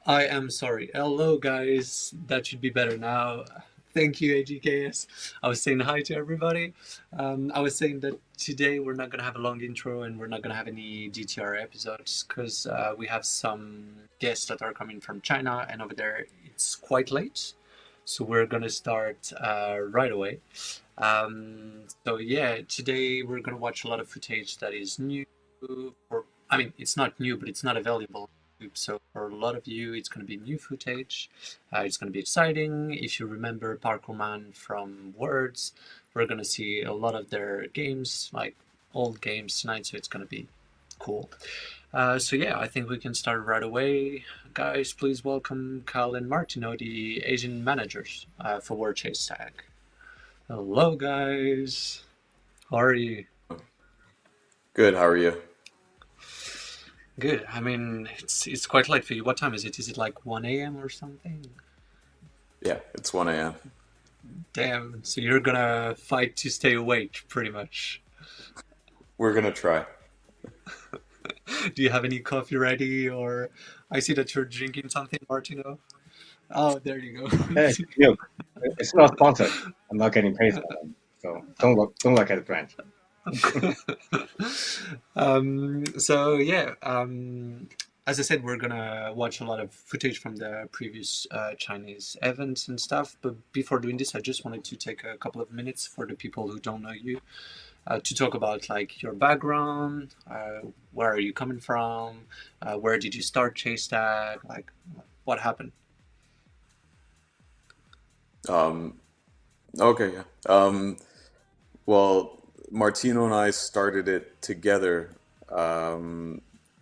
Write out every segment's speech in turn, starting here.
I am sorry. Hello, guys. That should be better now. Thank you, AGKS. I was saying hi to everybody. I was saying that today we're not going to have a long intro and we're not going to have any GTR episodes because we have some guests that are coming from China, and over there it's quite late. So we're going to start right away. So, yeah, today we're going to watch a lot of footage that is new. I mean, it's not new, but it's not available. So for a lot of you, it's going to be new footage. It's going to be exciting. If you remember Parkour Man from Words, we're going to see a lot of their games, like old games tonight. So it's going to be cool. So yeah, I think we can start right away. Guys, please welcome Kyle and Martino, the Asian managers for Word Chase Tag. Hello, guys. How are you? Good, how are you? Good. I mean, it's quite late for you. What time is it? Is it like 1 a.m. or something? Yeah, it's 1 a.m. Damn. So you're gonna fight to stay awake, pretty much. We're gonna try. Do you have any coffee ready, or I see that you're drinking something, Martino? Oh, there you go. Hey, milk. It's not sponsored. I'm not getting paid for them. So don't look at the brand. So yeah, as I said, we're gonna watch a lot of footage from the previous Chinese events and stuff. But before doing this, I just wanted to take a couple of minutes for the people who don't know you to talk about like your background, where are you coming from, where did you start Chase Tag, like what happened. Um, okay, yeah. Well, Martino and I started it together um,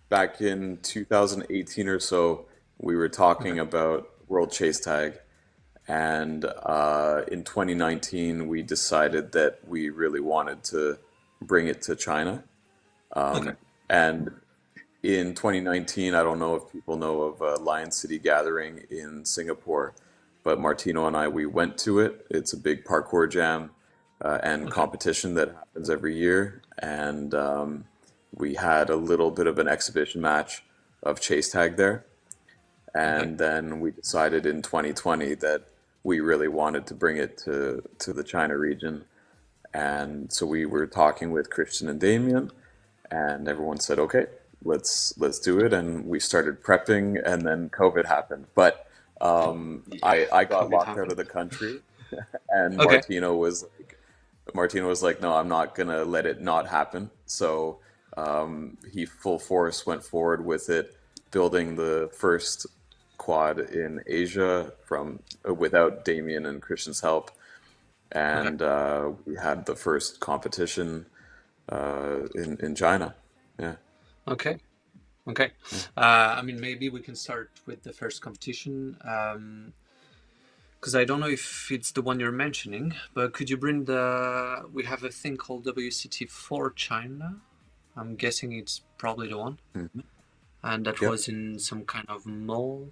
back in 2018 or so. We were Okay. talking about World Chase Tag, and in 2019 we decided that we really wanted to bring it to China. Okay. And in 2019, I don't know if people know of Lion City Gathering in Singapore, but Martino and I, we went to it. It's a big parkour jam and Okay. competition that happens every year. And we had a little bit of an exhibition match of chase tag there. Okay. And then we decided in 2020 that we really wanted to bring it to the China region. And so we were talking with Christian and Damien, and everyone said, "Okay, let's do it." And we started prepping, and then COVID happened. But Yeah. I got COVID locked out happened. of the country, and Okay. Martino was like, "No, I'm not gonna let it not happen." So he full force went forward with it, building the first quad in Asia from without Damien and Christian's help, Okay. and we had the first competition in China. Yeah. Okay. Okay. I mean, maybe we can start with the first competition. Because I don't know if it's the one you're mentioning, but could you bring the? We have a thing called WCT for China. I'm guessing it's probably the one, Mhm. and that Yep. was in some kind of mall.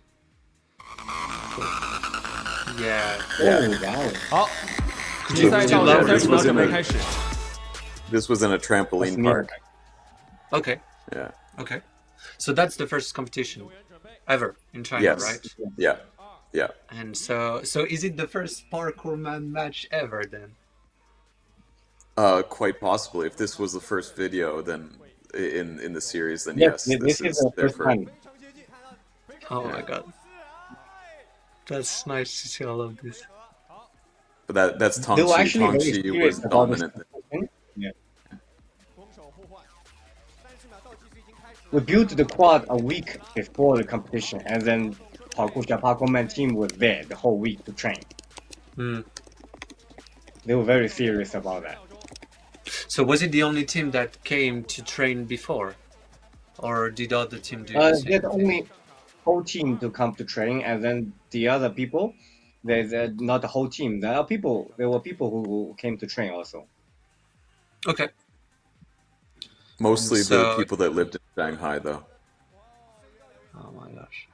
Yeah. Yeah. Oh wow. 好，比 Too 赛 too 到 Yeah. loud 30 as 秒 This was 准 in 备 well. a 开始。this was in a That's trampoline new. park. Okay. Yeah. Okay. So that's the first competition ever in China, Yes. right? Yeah. Yeah. And so is it the first parkour man match ever then? Quite possibly. If this was the first video, then in the series, then Yes, yes, this this is is the their first first. time. Oh Yeah. my god, that's nice to see all of this. But that's They were Tongchi. actually very Tongchi serious was about this dominant. competition. Yeah. We built the quad a week before the competition, and then Parkour Man team was there the whole week to train. Hmm. They were very serious about that. So was it the only team that came to train before, or did other team do the They're same the thing? only whole team to come to train, and then the other people, they're not the whole team. There are people. There were people who came to train also. Okay. And Mostly the so, people that lived in Shanghai, though. oh my gosh,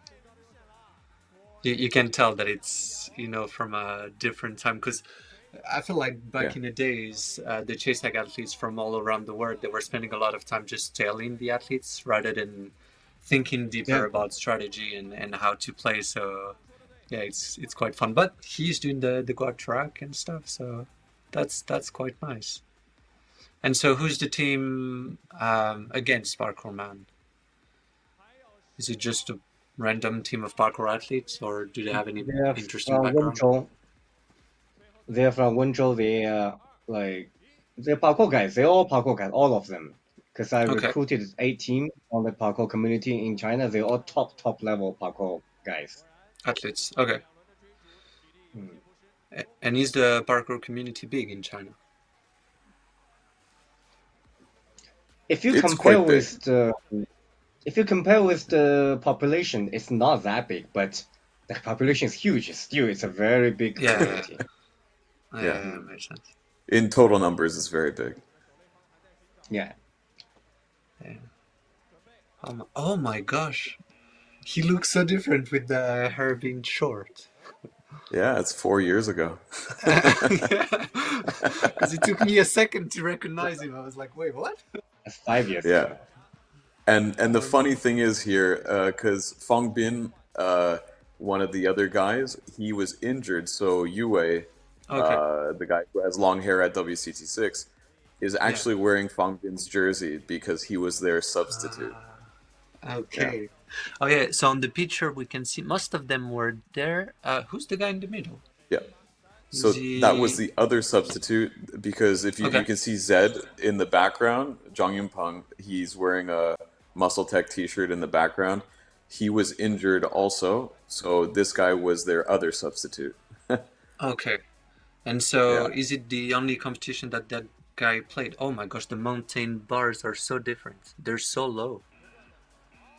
you can tell that it's from a different time because I feel like Yeah. back in the days, the chase tag athletes from all around the world, they were spending a lot of time just telling the athletes rather than thinking deeper Yeah. about strategy and how to play. So yeah, it's quite fun. But he's doing the quad track and stuff, so that's quite nice. And so, who's the team against Parkour Man? Is it just a random team of parkour athletes, or do they have any They're interesting from background? Wenzhou. They're from Wenzhou. They are like they're parkour guys. They're all parkour guys, all of them. Because I Okay, recruited 18 on the parkour community in China. They're all top level parkour guys. athletes. Okay. Mm. And is the parkour community big in China? If you It's compare quite big. with the if you compare with the population, it's not that big, but the population is huge. Still, it's a very big Yeah, community. Yeah. yeah, Mm. makes sense. In total numbers, it's very big. Yeah. Yeah. Oh my gosh, he looks so different with the hair being short. Yeah, it's 4 years ago. Because it took me a second to recognize him. I was like, wait, what? That's 5 years Yeah. ago. And the funny Um, thing is here, because Fong Bin, one of the other guys, he was injured. So Yue, okay, the guy who has long hair at WCT6, is yeah. actually wearing Fong Bin's jersey because he was their substitute. Yeah. Okay. Oh yeah. So on the picture we can see most of them were there. Who's the guy in the middle? Yeah. Is So that was he? the other substitute because if you Okay. can see Zed in the background, Jong Yun Peng, he's wearing a Muscle Tech t-shirt in the background. He was injured also, so this guy was their other substitute. Okay. And so Yeah. is it the only competition that that guy played? Oh my gosh, the mountain bars are so different. They're so low.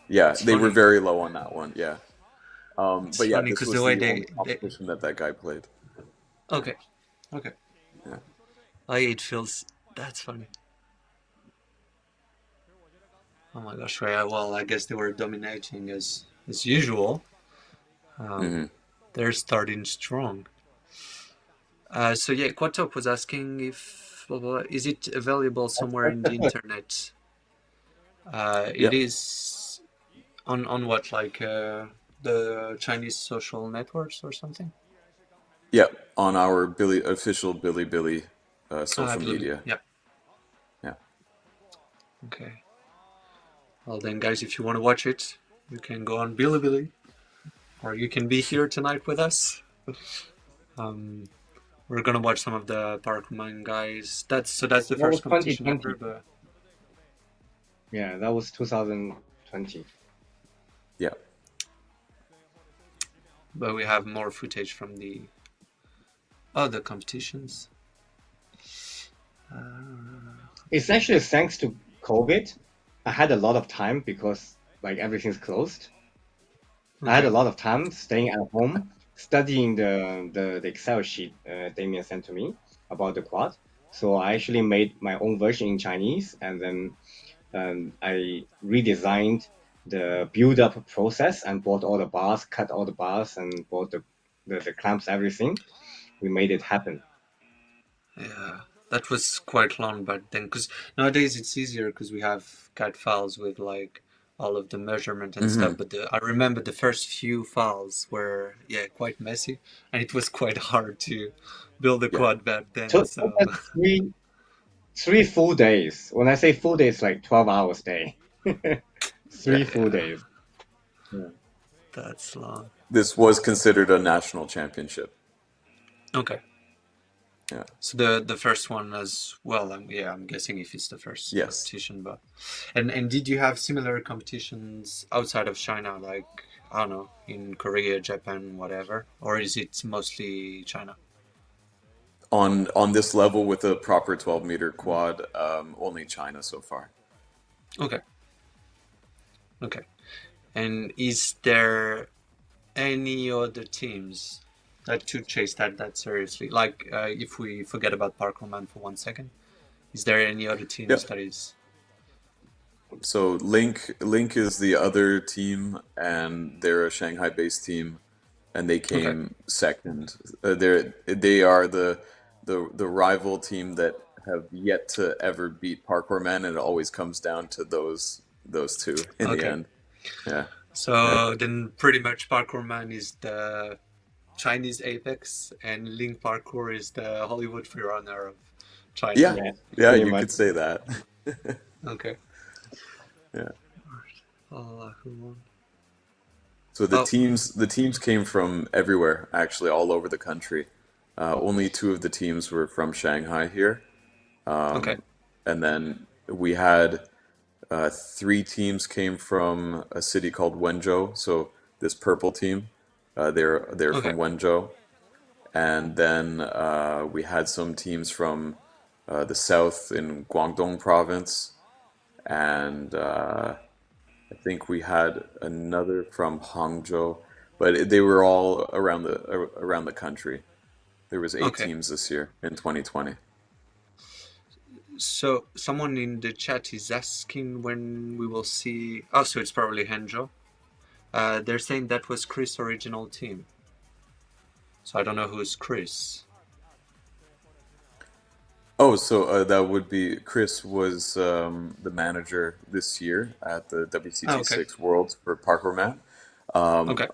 Yeah, It's they were funny. very low on that one. Yeah. It's But yeah, funny this because the was way the only they. competition that that guy played. Okay. Okay. Yeah. Oh, yeah, it feels. That's funny. Oh my gosh. Yeah. Well, I guess they were dominating as usual. Hmm. Um, they're starting strong. So yeah, Quatok was asking if is it available somewhere in the internet? Yeah. It is on what like the Chinese social networks or something? Yeah. On our Billy official Billy Ah, social Bilibili. media. Yeah. Yeah. Okay. Well then, guys, if you want to watch it, you can go on Bilibili, or you can be here tonight with us. Um, we're gonna watch some of the Parkman guys. That's the That was first competition 2020. ever, but Yeah, that was 2020. Yeah. we have more footage from the other competitions. It's actually thanks to COVID. I had a lot of time because like everything's closed. I had Okay. a lot of time staying at home, studying the Excel sheet Damien sent to me about the quad. So I actually made my own version in Chinese, and then I redesigned the build-up process and bought all the bars, cut all the bars, and bought the clamps, everything. We made it happen. Yeah, that was quite long back then. Because nowadays it's easier because we have CAD files with like all of the measurement and stuff. Hmm. But I remember the first few files were yeah quite messy, and it was quite hard to build a Yeah. quad back then. So So that's three full days. When I say full days, like 12 hours day. yeah, Three full yeah, days. Yeah. that's long. This was considered a national championship. Okay, Yeah. so the first one as well. Yeah, I'm guessing if it's the first Yes. competition, but and did you have similar competitions outside of China, like I don't know, in Korea, Japan, whatever, or is it mostly China? On this level with a proper 12-meter quad, only China so far. Okay, okay. And is there any other teams that to chase that seriously? Like, if we forget about Parkourman for 1 second, is there any other Yeah. teams that is So Link is the other team, and they're a Shanghai-based team, and they okay? came second. They are the rival team that have yet to ever beat Parkour Man, and it always comes down to those two in the Okay, end. Yeah, yeah, So then pretty much Parkour Man is the Chinese Apex, and Link Parkour is the Hollywood Freerunner of China. yeah, Yeah, yeah. pretty You much. could say that. Okay. Yeah. Oh, So oh, the teams came from everywhere, actually, all over the country. Only two of the teams were from Shanghai here, okay. and then we had three teams came from a city called Wenzhou. So this purple team, they're Okay. from Wenzhou, and then we had some teams from the south in Guangdong province, and I think we had another from Hangzhou, but they were all around the country. There was eight Okay. teams this year in 2020. So someone in the chat is asking when we will see. Oh, so it's probably Henjo. They're saying that was Chris' original team. So I don't know who's Chris. Oh, so that would be Chris was the manager this year at the Oh, okay. WCT6 Worlds for Parkour Man. Um, Okay.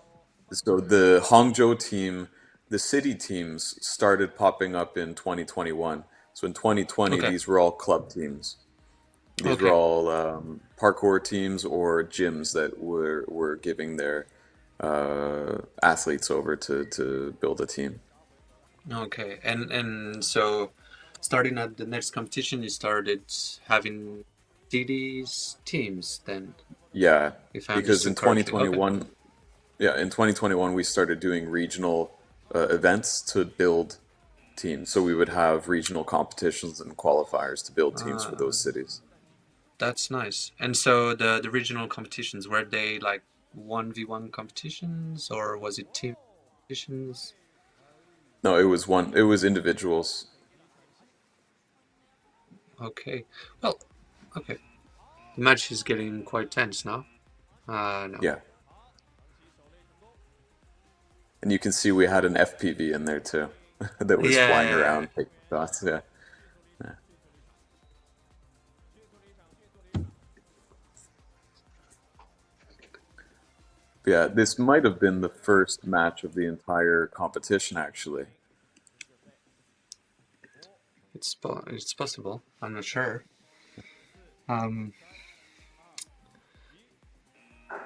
so the Hangzhou team, the city teams started popping up in 2021. So in 2020, Okay. these were all club teams. These were Okay. all parkour teams or gyms that were giving their athletes over to build a team. Okay. And so starting at the next competition, you started having cities teams then, Yeah, if I because in understood correctly. Okay. 2021, yeah, in 2021 we started doing regional events to build teams. So we would have regional competitions and qualifiers to build teams for Uh, those cities. that's nice. And so the regional competitions, were they like 1v1 competitions or was it team competitions? No, it was individuals. Okay. Well, okay. The match is getting quite tense now. No. Yeah. And you can see we had an FPV in there too that was flying Yeah. around taking shots. Yeah. Yeah, this might have been the first match of the entire competition, actually. It's possible. I'm not sure. Um,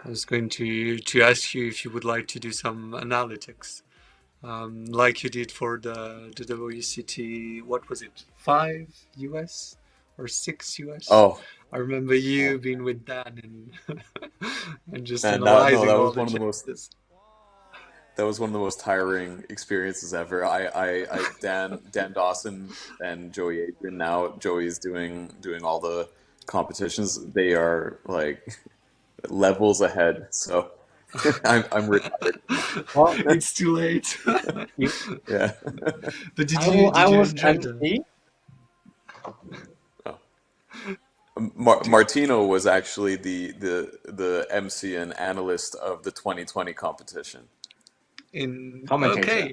I was going to ask you if you would like to do some analytics, like you did for the WCT. What was it? 5 US or 6 US? Oh, I remember you being with Dan and and just man, that no, analyzing that all was the one of the most changes. that was one of the most tiring experiences ever. Dan Dawson and Joey Adrian. Now Joey's doing all the competitions. They are like levels ahead. So I'm retired from Well, that. It's too late. you, Yeah. But I did you was enjoy the? MC. Oh. Martino was actually the MC and analyst of the 2020 competition. In Commentator. okay,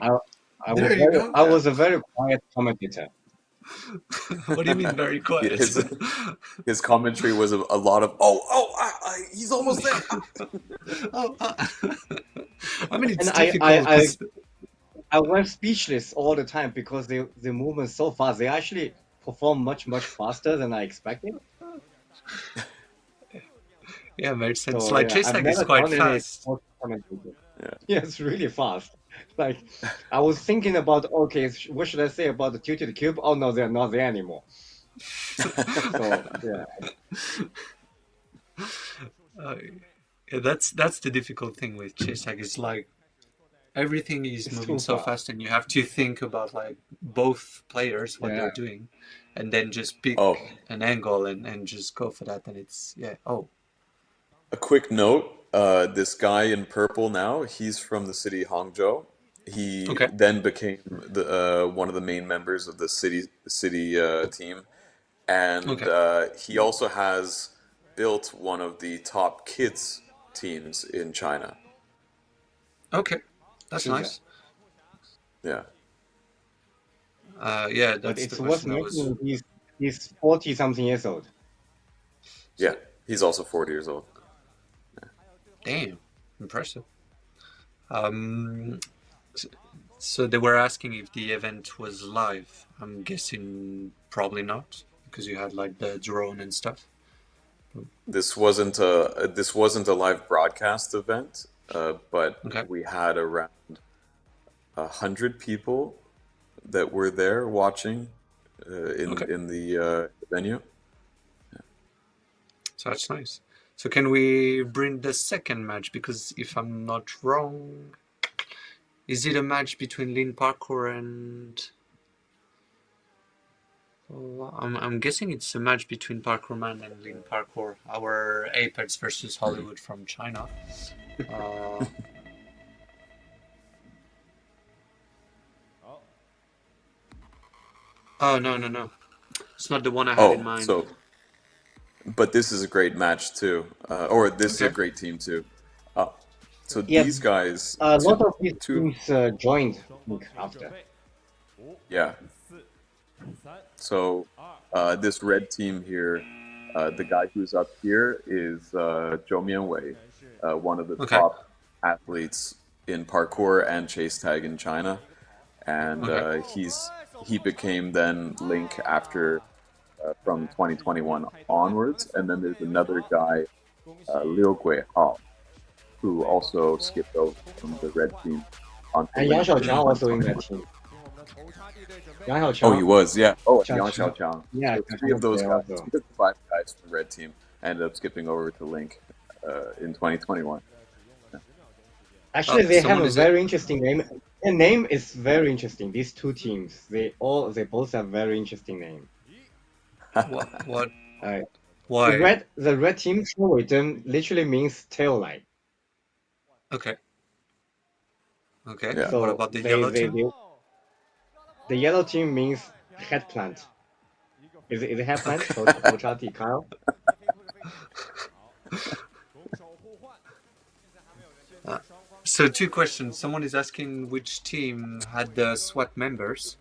there you go. I was a very quiet commentator. What do you mean very Yeah, quiet? his commentary was a lot of he's almost there. Oh, I mean And it's difficult because I went speechless all the time because they move so fast. They actually perform much faster than I expected. yeah, makes sense. So Like yeah, I've Chasag is never quite done any fast. sports commentator. Yeah. Yeah, it's really fast. Like I was thinking about, okay, what should I say about the tilted cube? Oh no, they're not there anymore. So yeah, Uh, yeah, that's the difficult thing with Chasag. Is like everything is it's moving too so fast. fast, and you have to think about like both players what Yeah. they're doing, and then just pick Oh, an angle and just go for that. And it's yeah. Oh, a quick note. This guy in purple now, he's from the city Hangzhou. He okay, then became the one of the main members of the city team, and okay, he also has built one of the top kids teams in China. okay. That's So yeah, nice. Yeah, Yeah, but that's the it's worth question I was. mentioning he's 40 something years old. yeah. So He's also 40 years old. Damn, impressive. Um, so they were asking if the event was live. I'm guessing probably not because you had like the drone and stuff. This wasn't a live broadcast event, but Okay. we had around 100 people that were there watching in Okay. in the venue. So that's nice. So can we bring the second match? Because if I'm not wrong, is it a match between Lin Parkour and? Oh, I'm guessing it's a match between Parkour Man and Lin Parkour, our Apex versus Mhm. Hollywood from China. Uh, oh no, it's not the one I had in Oh, mind. but this is a great match too, or this is a Okay, great team too. Uh, so Yes, these guys, a two, lot of these two, teams joined Nick after. yeah. So this red team here, the guy who's up here is Zhou Mianwei, one of the okay, top athletes in parkour and chase tag in China, and okay, he became then Link after from 2021 onwards, and then there's another guy, Liu Guihao, who also skipped over from the red team onto And Yang Link in Xiaoqiang also in that 2021. team. Yang Oh, he Xiaoqiang, was, yeah. Oh, Yang Xiaoqiang, Xiaoqiang. yeah, So three Xiaoqiang of was those there guys, also. three of the five guys from the red team ended up skipping over to Link in 2021. Actually, they have someone a is it? very interesting name. Their name is very interesting. These two teams, they both have very interesting name. What? Uh, Why? the red team 车尾灯 literally means tail light. Okay, okay. Yeah. What So about the yellow team? the yellow team means head plant. Is it head plant? Okay. 头插地 Kyle? Uh, so two questions. Someone is asking which team had the SWAT members.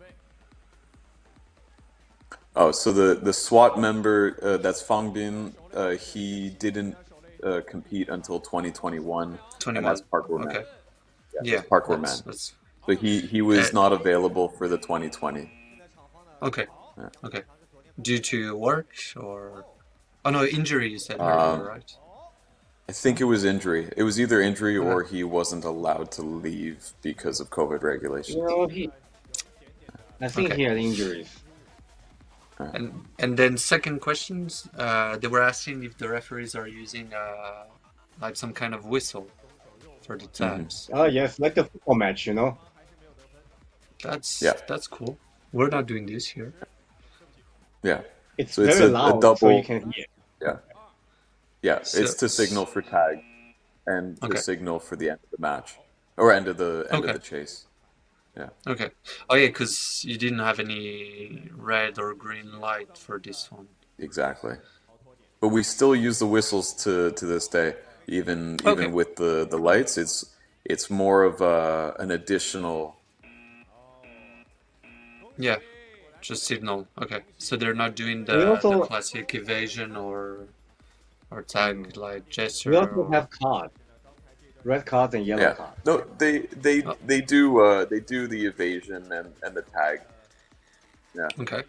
Oh, so the SWAT member, that's Fang Bin, he didn't compete until 2021, and that's 21. Parkour Man. Okay. Yeah, Yeah, that's Parkour Man. that's So he uh, was not available for the 2020. okay. Yeah. Okay. Due to work or oh no, injury you said earlier, Um, right? I think it was injury. It was either injury Okay. or he wasn't allowed to leave because of COVID You regulations. know, I think Okay. he had injuries. And then second questions, they were asking if the referees are using like some kind of whistle for the Hmm. tags. Oh yes, like the football match, you know. Yeah, That's cool. We're not doing this here. yeah. It's So it's very a loud, so you double. can hear. Yeah, yeah. It's So to signal for tag and to okay. signal for the end of the match or end of Okay. the chase. Yeah, Okay. Oh yeah, because you didn't have any red or green light for this one. exactly. But we still use the whistles to this day, even Okay. with the lights. It's more of an additional. Yeah. Just signal. Okay. So they're not doing We the also classic evasion or tag like we gesture also or have cards, red cards and yellow Yeah. cards. No, oh, they do the evasion and the tag. Yeah. okay.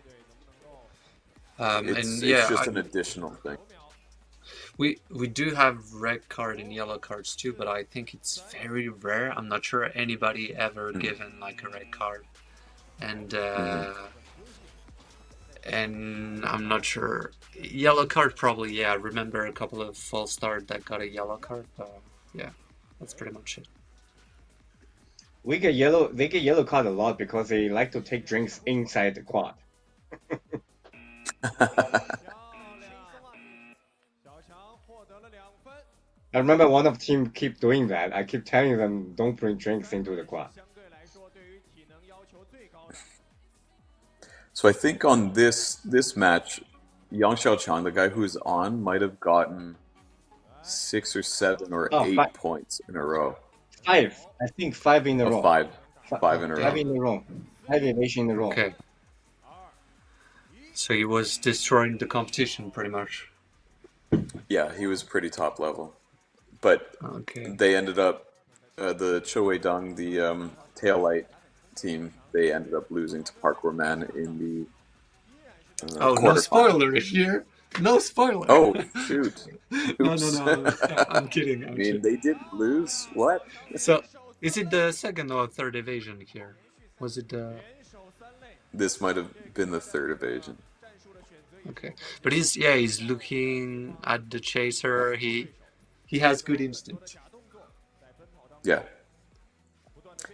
It's And it's yeah, just an additional thing. we do have red card and yellow cards too, but I think it's very rare. I'm not sure anybody ever Mm-hmm. given like a red card, and Mm-hmm. uh, and I'm not sure yellow card probably. Yeah, I remember a couple of false start that got a yellow card, but yeah, that's pretty much it. They get yellow card a lot because they like to take drinks inside the quad. I remember one of team keep doing that. I keep telling them don't bring drinks into the quad. So I think on this match, Yang Xiaochang, the guy who's on, might have gotten 6 or 7 or Oh, 8 points in a row. five. I think five in a Of row. five in a Five row. in a row. Five evasion in a row. Okay, so he was destroying the competition pretty much. Yeah, he was pretty top level. but Okay. they ended up the Choei Dong, the tail light team. They ended up losing to Parkour Man in the Oh, no quarterfinal. spoiler here. No spoiler. Oh shoot! No, no, Oops. no. I'm kidding. I I'm mean, kidding. they didn't lose. What? So, is it the second or third evasion here? Was it the? This might have been the third evasion. Okay, but he's looking at the chaser. He has good instinct. Yeah,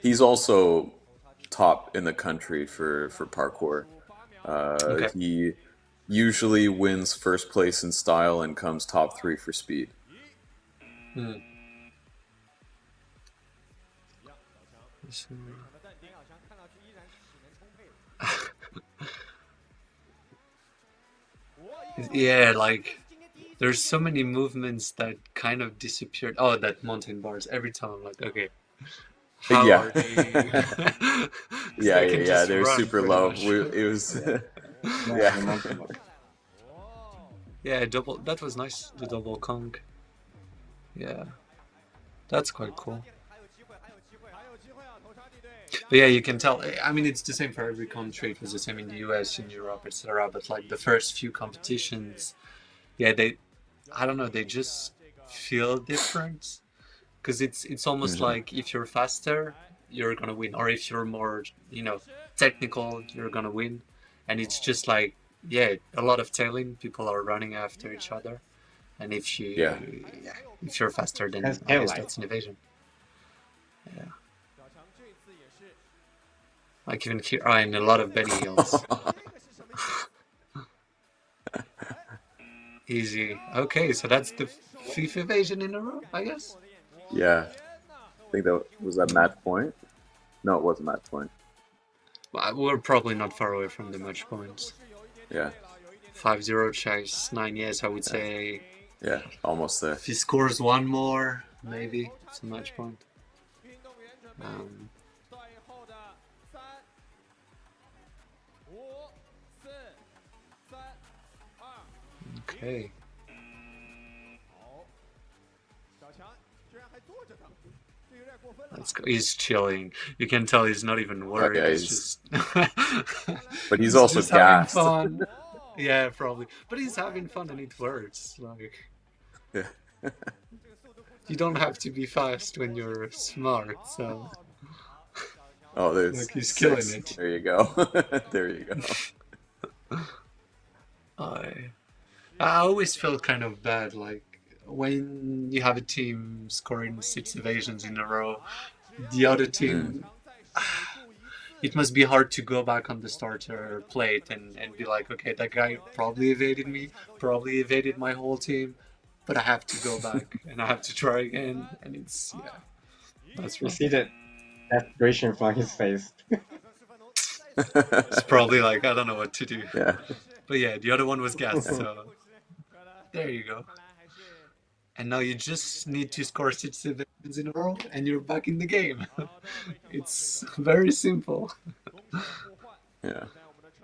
he's also top in the country for parkour. Okay. He usually wins first place in style and comes top three for speed. Hmm. Yeah, like there's so many movements that kind of disappeared. Oh, that mountain bars. Every time I'm like, okay, how Yeah, are they? Because yeah, they yeah, can yeah. just They're run super pretty low. much. It was, Yeah, yeah, yeah, the mountain bike. Yeah, double. That was nice. The double conk. Yeah, that's quite cool. But yeah, you can tell. I mean, it's the same for every country. It was the same in the US, in Europe, etc. But like the first few competitions, yeah, I don't know, they just feel different because it's almost hmm like if you're faster, you're gonna win, or if you're more, technical, you're gonna win, and it's just like, yeah, a lot of tailing. People are running after each other, and yeah. if you're faster, Has then I tail guess light. that's an evasion. Yeah, like even here, in a lot of Benny Hills. Easy. Okay, so that's the fifth evasion in a row, I guess. Yeah, I think that was that match point. No, it wasn't match point. Well, we're probably not far away from the match points. Yeah, 5-0 chase, 9 yes, I would yeah, say. yeah. Almost there. If he scores one more, maybe it's a match point. Um, okay. Let's go. He's chilling. You can tell he's not even Oh worried. yeah, He's just but he's he's also just having gassed. fun. Yeah, probably. But he's having fun and it works. Like Yeah. you don't have to be fast when you're smart. So Oh, there's like he's killing 6. it. There you go. There you go. I I always felt kind of bad, like when you have a team scoring 6 evasions in a row, the other Mm. team, it must be hard to go back on the starter plate and be like, okay, that guy probably evaded me, probably evaded my whole team, but I have to go back and I have to try again, and yeah, that's You rough. see the desperation from his face. It's probably like I don't know what to do, Yeah. but yeah, the other one was gas, so there you go. And now you just need to score 6 evasions in a row, and you're back in the game. It's very simple. Yeah.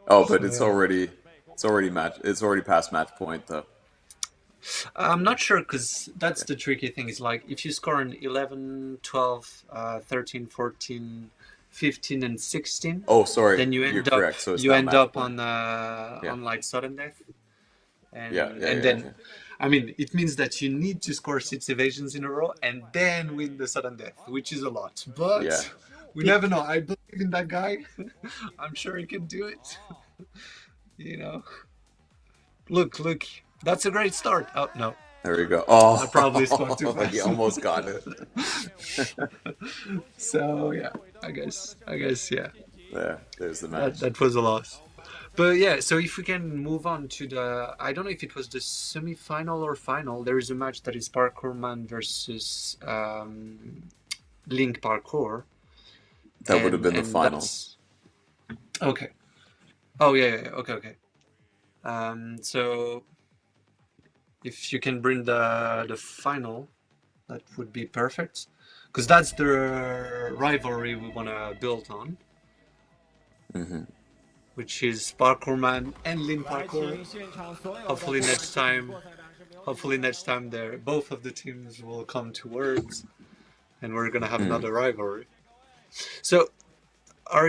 Oh, but So yeah. it's already past match point though. I'm not sure because that's Yeah. the tricky thing is like if you score an 11, 12, 13, 14, 15, and 16, Oh, sorry. then you You're end up correct. So it's you now end match up point. Yeah. on like sudden death. Yeah. and Yeah. and Yeah. then Yeah. I mean it means that you need to score 6 evasions in a row and then win the sudden death, which is a lot, Yeah. but we never know. I believe in that guy. I'm sure he can do it. you know look, that's a great start. Oh no, There we go. I probably spoke too Oh, he fast. almost got it. So yeah, I guess yeah, There's the that match. that was a loss. But yeah, so if we can move on to I don't know if it was the semi-final or final. There is a match that is Parkour Man versus Link Parkour, That would have been the and final. that's okay. Oh yeah, okay. So if you can bring the final, that would be perfect, because that's the rivalry we want to build on, hmm which is Parkour Man and Lin Parkour. Hopefully next time Hopefully next time there, both of the teams will come to words, and we're gonna have Mm. another rivalry. So,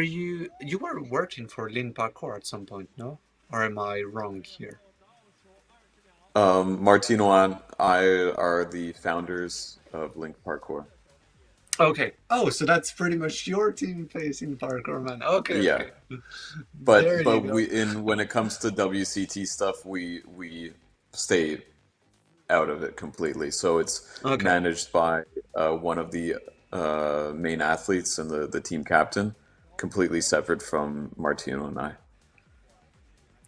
you were working for Lin Parkour at some point, no? Or am I wrong here? Martino and I are the founders of Link Parkour. Okay. Oh, so that's pretty much your team facing Parkour, man. Okay, Yeah, okay. There but you go. we in when it comes to WCT stuff, we stay out of it completely. So it's Okay. managed by one of the main athletes and the team captain, completely separate from Martino and I.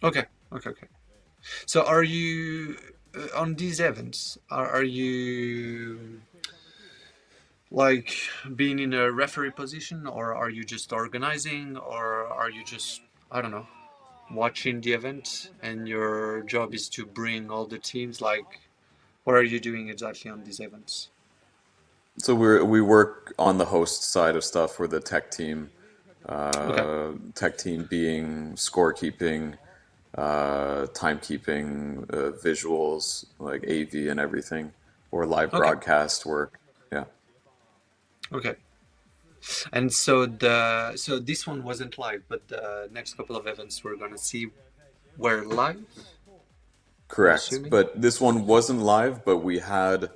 Okay. Okay. Okay. So are you on these events? Are you like being in a referee position, or are you just organizing, or are you just, I don't know, watching the event and your job is to bring all the teams? Like, what are you doing exactly on these events? So we work on the host side of stuff. We're the Okay. tech team being scorekeeping, timekeeping, visuals like AV and everything, or live Okay. broadcast work. Yeah, Okay. And so this one wasn't live, but the next couple of events we're gonna see were live, I'm correct. assuming. But this one wasn't live, but we had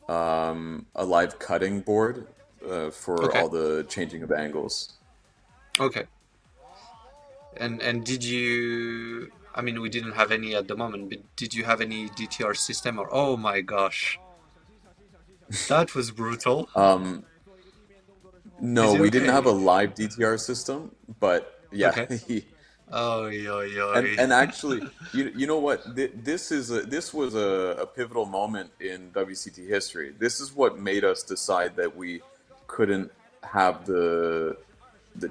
a live cutting board for Okay. all the changing of angles. Okay. And did you? I mean, we didn't have any at the moment, but did you have any DTR system? Or oh my gosh, that was brutal. Um, Is no, it we didn't have a okay? live DTR system, but yeah, Okay. Oh, yo, yo. and actually, you know what? This was a pivotal moment in WCT history. This is what made us decide that we couldn't have the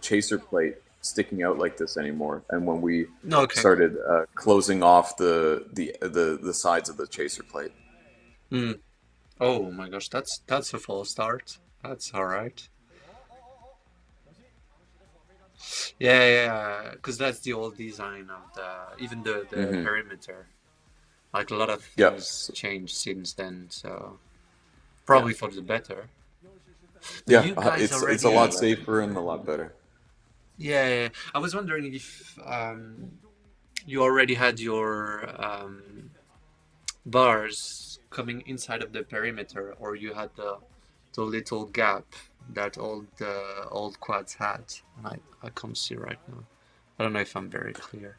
chaser plate sticking out like this anymore. And when we Okay. started closing off the sides of the chaser plate. Mm. Oh my gosh, that's a false start. That's all right. Yeah, yeah, because that's the old design of the even the Hmm. perimeter. Like a lot of Yep. things changed since then, so Yeah. probably for the better. But Yeah. you guys It's a Yeah, lot already, that's safer and a lot better. yeah, yeah, yeah. I was wondering if you already had your bars coming inside of the perimeter, or you had the little gap that all the old quads had. And I can't see right now. I don't know if I'm very clear.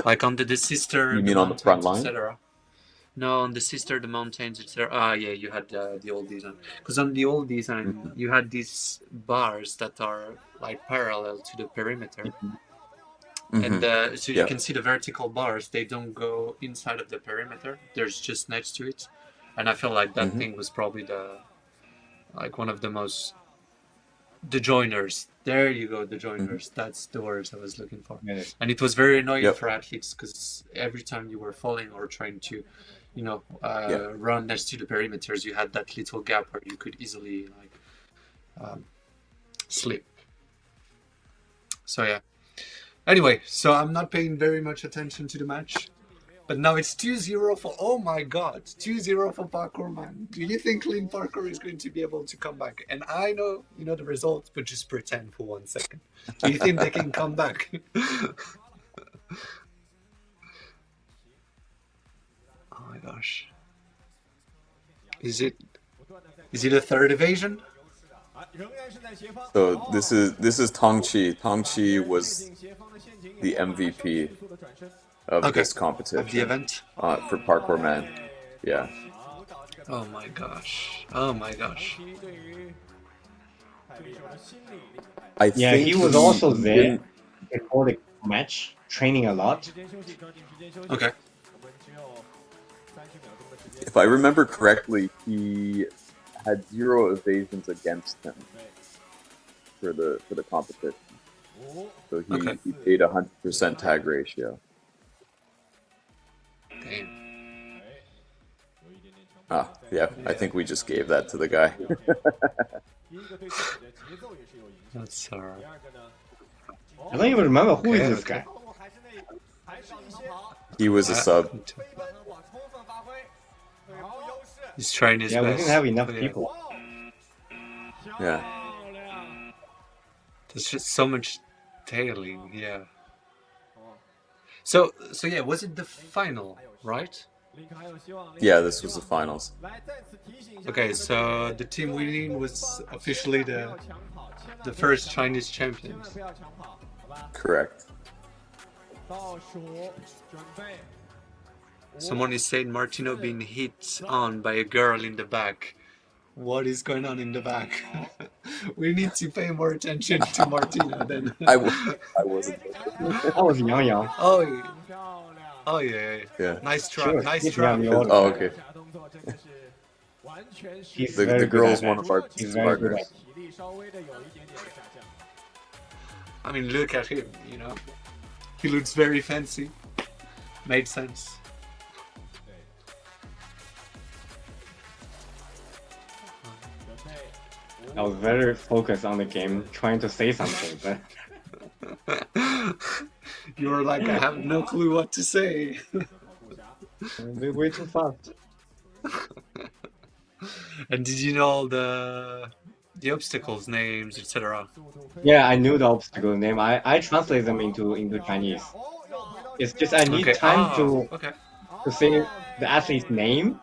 Like on the sister, You the mean on the front mountains, line? etc. No, on the sister, the mountains, etc. Ah, yeah, you had the old design. Because on the old design, Hmm. you had these bars that are like parallel to the perimeter, and Hmm. so you Yeah. can see the vertical bars. They don't go inside of the perimeter. There's just next to it, and I feel like that Hmm. thing was probably the like one of the most the joiners. There you go, the Hmm. joiners. That's the words I was looking for. yeah, And it was very annoying Yep. for athletes because every time you were falling or trying to, Yeah. run next to the perimeters, you had that little gap where you could easily like um, slip. So yeah. Anyway, so I'm not paying very much attention to the match. But now it's 2-0 for, oh my god, 2-0 for Parkour Man. Do you think Lin Parkour is going to be able to come back? And I know you know the results, but just pretend for 1 second. Do you think they can come back? Oh my gosh. Is it a third evasion? So this is Tong Chi. Tong Chi was the MVP of Okay. this Of the competition event? for Parkour Man. Yeah. Oh my gosh. Oh my gosh. I yeah. think He was he also he there didn't. before the match, training a lot. Okay. If I remember correctly, he had zero evasions against him for the competition. So Okay. he paid 100% tag ratio. Damn. Ah, yeah. I Yeah. think we just gave that to the guy. That's alright. I don't even remember who is Okay, this okay. guy. He was a Uh, sub. he's trying his Yeah, we didn't best. have enough But yeah, people. Yeah. there's just so much tailing. Yeah. So yeah, was it the final, right? Yeah, this was the finals. Okay, so the team winning was officially the first Chinese champions. Correct. Someone is saying Martino being hit on by a girl in the back. What is going on in the back? We need to pay more attention to Martino then. I wasn't listening. That was Yang Yang. Oh, oh yeah, yeah. Yeah. Nice She try, was nice sitting on try. the other Oh, side. okay. He's The very good at girl's that. one of our He's business very good partners. at. I mean, look at him, you know. He looks very fancy. Made sense. I was very focused on the game, trying to say something, but You were like, I have no clue what to say. they're way too fast. And did you know all the obstacles, names, etc.? Yeah, I knew the obstacle name. I translate them into Chinese. It's just I need Okay. time Ah, okay. to say the athlete's name.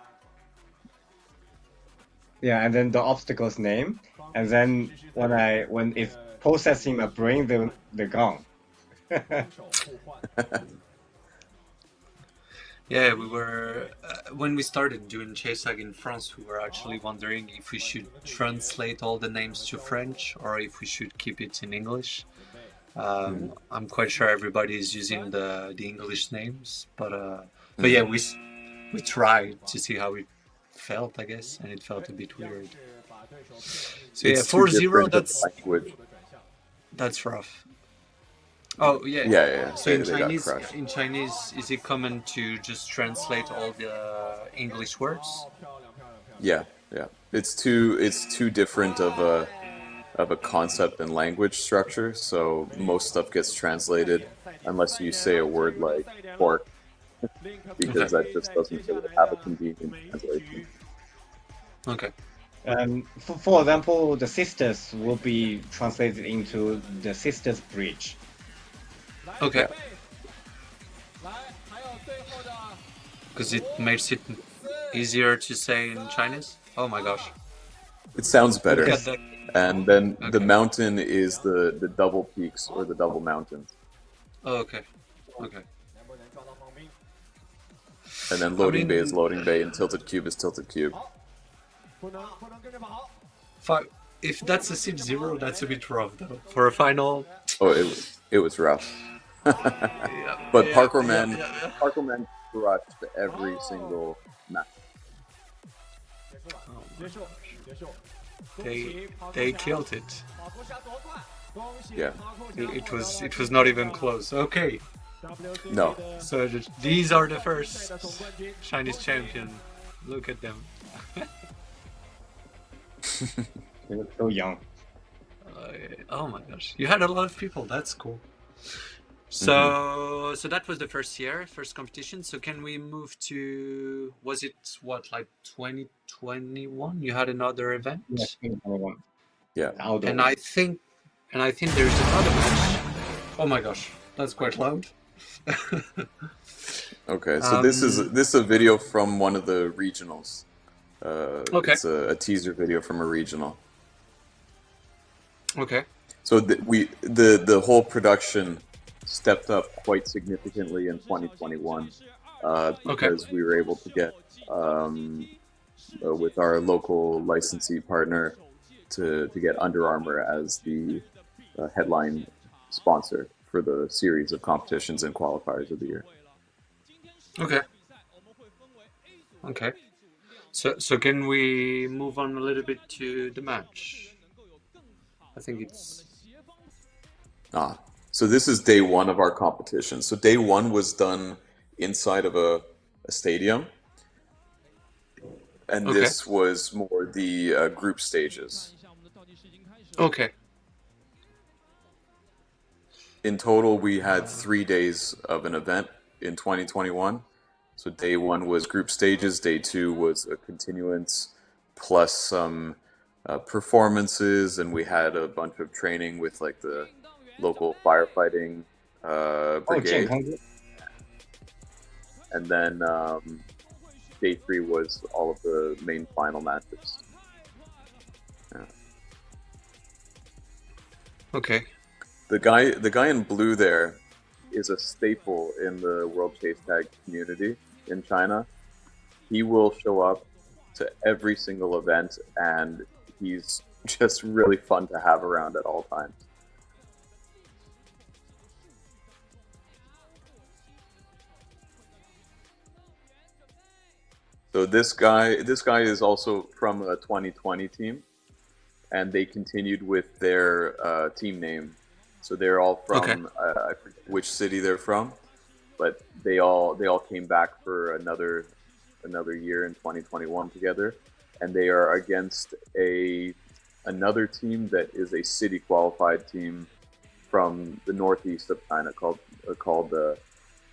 Yeah, and then the obstacle's name, and then when it's processing my brain, the gun. Yeah, we were when we started doing Chasag in France, we were actually wondering if we should translate all the names to French or if we should keep it in English. I'm quite sure everybody is using the English names, but yeah, we tried to see how it felt, I guess, and it felt a bit weird. So yeah, It's too 4-0, different of a language. that's rough. Oh yeah. Yeah, yeah, yeah. So They got crushed. in Chinese, is it common to just translate all the English words? Yeah, yeah. It's too different of a concept and language structure, so most stuff gets translated unless you say a word like pork, Okay. because that just doesn't really have a convenient translation. Okay. For example, the sisters will be translated into the sisters bridge. Okay. Yeah. Because it makes it easier to say in Chinese. Oh my gosh. It sounds Look better. at that. And then the Okay. mountain is the double peaks or the double mountains. Oh, okay. Okay. And then I loading bay is mean, loading bay and tilted cube is tilted cube. if that's a 6-0, that's a bit rough though. For a final. Oh, it was rough. Yeah, But yeah, Parkour yeah, Man yeah. Parkour Man crushed every single match. They killed it. Yeah. It was not even close. Okay. No. So these are the first Chinese champion. Look at them. They look so young. Oh my gosh, you had a lot of people. That's cool. So that was the first competition. So can we move to? Was it what, like 2021? You had another event. Yeah, 2021. Yeah. Outdoor. And I think there's another match. Oh my gosh, that's quite loud. Okay, so this is a video from one of the regionals. Okay. It's a teaser video from a regional. Okay. So the whole production stepped up quite significantly in 2021 because we were able to get with our local licensee partner to get Under Armour as the headline sponsor for the series of competitions and qualifiers of the year. Okay. Okay. So can we move on a little bit to the match? I think it's... So this is day one of our competition. So day one was done inside of a stadium. And this was more the group stages. Okay. In total, we had 3 days of an event in 2021. So day one was group stages, day two was a continuance plus some performances, and we had a bunch of training with like the local firefighting Oh, brigade. 健康 And then day three was all of the main final matches. Yeah. Okay. The guy in blue there is a staple in the World Chase Tag community in China. He will show up to every single event, and he's just really fun to have around at all times. So this guy is also from a 2020 team, and they continued with their team name. So they're all from I forget which city they're from, but they all came back for another year in 2021 together, and they are against another team that is a city qualified team from the northeast of China called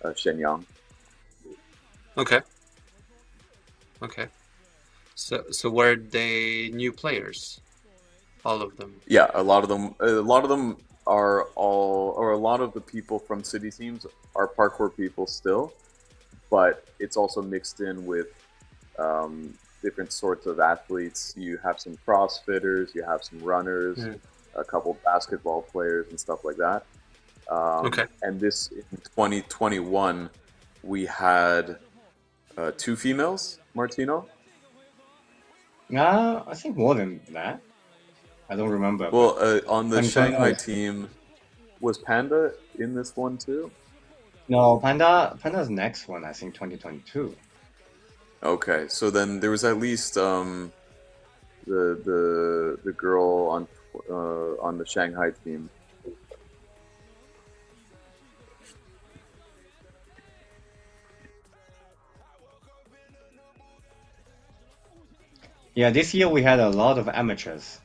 Shenyang. Okay. Okay. So were they new players? All of them? Yeah, a lot of them are all, or a lot of the people from city teams are parkour people still, but it's also mixed in with different sorts of athletes. You have some CrossFitters, you have some runners, a couple basketball players and stuff like that. And this in 2021, we had 2 females, Martino. I think more than that. I don't remember. Well, on the Shanghai 2021. team, was Panda in this one too? No, Panda's next one, I think 2022. Okay, so then there was at least the girl on the Shanghai team. Yeah, this year we had a lot of amateurs.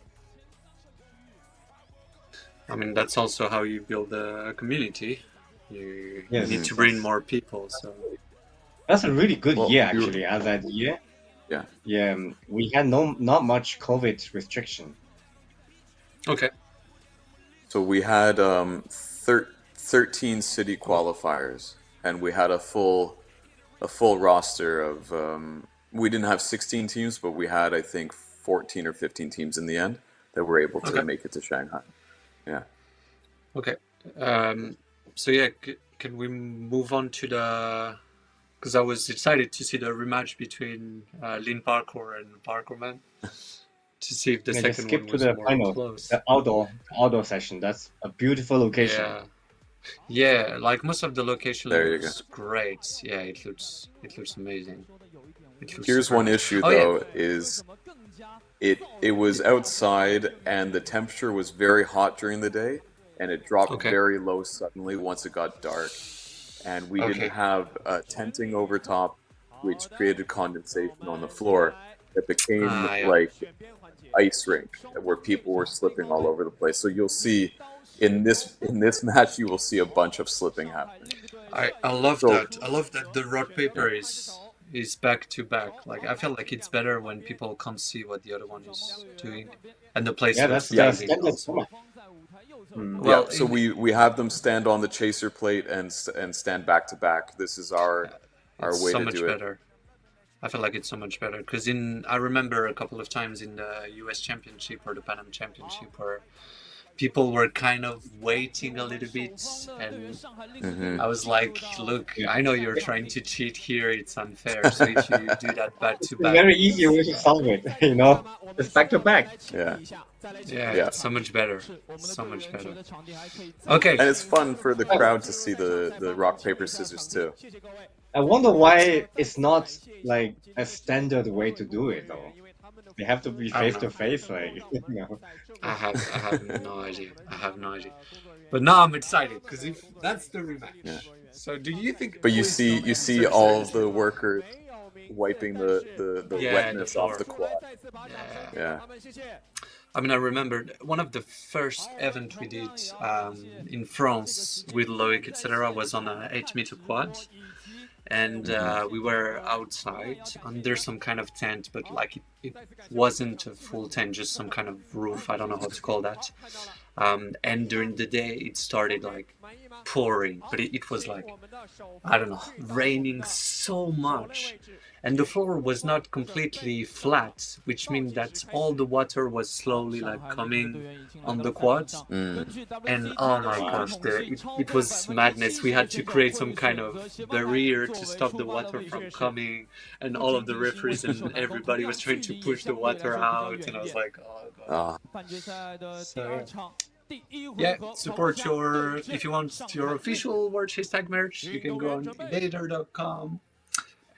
I mean, that's also how you build a community. You Yes, need to bring more people. So that's a really good Well, year actually. As that year, yeah, we had not much COVID restriction. okay. so we had 13 city qualifiers, and we had a full roster of. We didn't have 16 teams, but we had, I think, 14 or 15 teams in the end that were able to make it to Shanghai. Yeah. Okay. So yeah, can we move on to the? Because I was excited to see the rematch between Lin Parkour and Parkourman to see if the Just second skip one to was the more final, close. the outdoor session. That's a beautiful location. Yeah. Yeah, like most of the location There you looks great. Yeah, it looks amazing. Here's one issue though, is it was outside and the temperature was very hot during the day, and it dropped very low suddenly once it got dark, and we didn't have tenting over top, which created condensation on the floor that became like ice rink where people were slipping all over the place. So you'll see in this match, you will see a bunch of slipping happening. I love that. I love that the rock paper is back to back. Like I feel like it's better when people can't see what the other one is doing, and the place looks amazing. Also. Well, so we have them stand on the chaser plate and stand back to back. This is our way so to much do it. Better. I feel like it's so much better because I remember a couple of times in the U.S. Championship or the Pan Am Championship where people were kind of waiting a little bit, and I was like, look, I know you're trying to cheat here, it's unfair, so if you do that back to back, very easy way to solve it, it's back to back. Yeah, it's so much better, okay. And it's fun for the crowd to see the rock paper scissors too. I wonder why it's not like a standard way to do it though. They have to be face to face, like I have no idea. But now I'm excited because if that's the rematch. So do you think? But you see all of the workers wiping the wetness off the quad. Yeah. I mean, I remember one of the first event we did in France with Loic, etc., was on a 8-meter quad, and we were outside under some kind of tent, but like it wasn't a full tent, just some kind of roof. I don't know how to call that. And during the day, it started like pouring, but it was like, I don't know, raining so much. And the floor was not completely flat, which means that all the water was slowly like coming on the quads. And oh my Wow. gosh, it was madness. We had to create some kind of barrier to stop the water from coming, and all of the referees and everybody was trying to push the water out, and I was like, oh god. So yeah, support your, if you want your official World Chase Tag merch, you can go on evader.com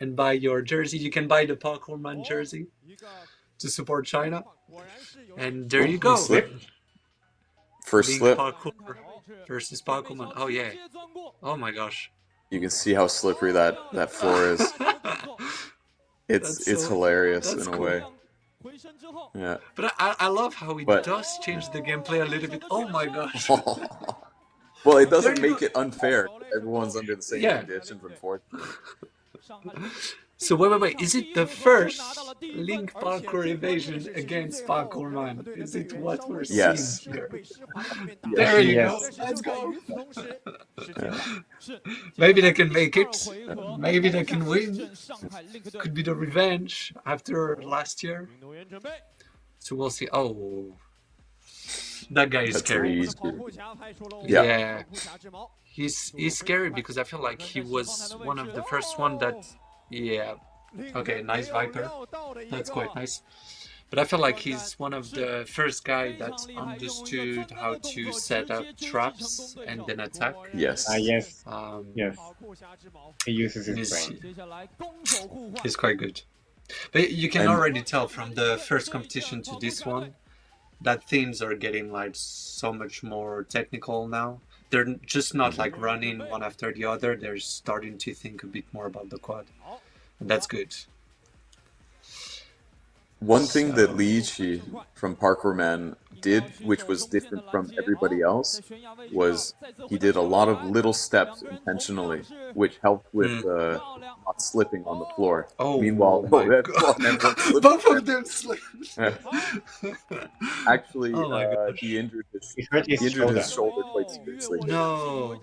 and buy your jersey. You can buy the Parkour Man jersey to support China. And there you go. Slip. First Link slip. Parkour versus Parkour Man. Oh yeah. Oh my gosh. You can see how slippery that floor is. It's hilarious in a way. Yeah. But I love how it does change the gameplay a little bit. Oh my gosh. Well, it doesn't make it unfair. Everyone's under the same conditions, unfortunately. So wait. Is it the first Link Parkour evasion against Parkour Man? Is it what we're seeing here? There you go. Let's go. Maybe they can make it. Maybe they can win. Could be the revenge after last year. So we'll see. Oh, that guy is scary. Yeah. He's scary because I feel like he was one of the first one that, yeah. Okay, nice Viper. That's quite nice. But I feel like he's one of the first guy that understood how to set up traps and then attack. Yes. Yes. Yes. He uses his brain. He's quite good. But you can already tell from the first competition to this one that themes are getting like so much more technical now. They're just not like running one after the other. They're starting to think a bit more about the quad. And that's good. One thing that Li Chi from Parkour Man did, which was different from everybody else, was he did a lot of little steps intentionally, which helped with not slipping on the floor. Oh, meanwhile, both of them slipped. Actually, he injured his shoulder quite seriously. No.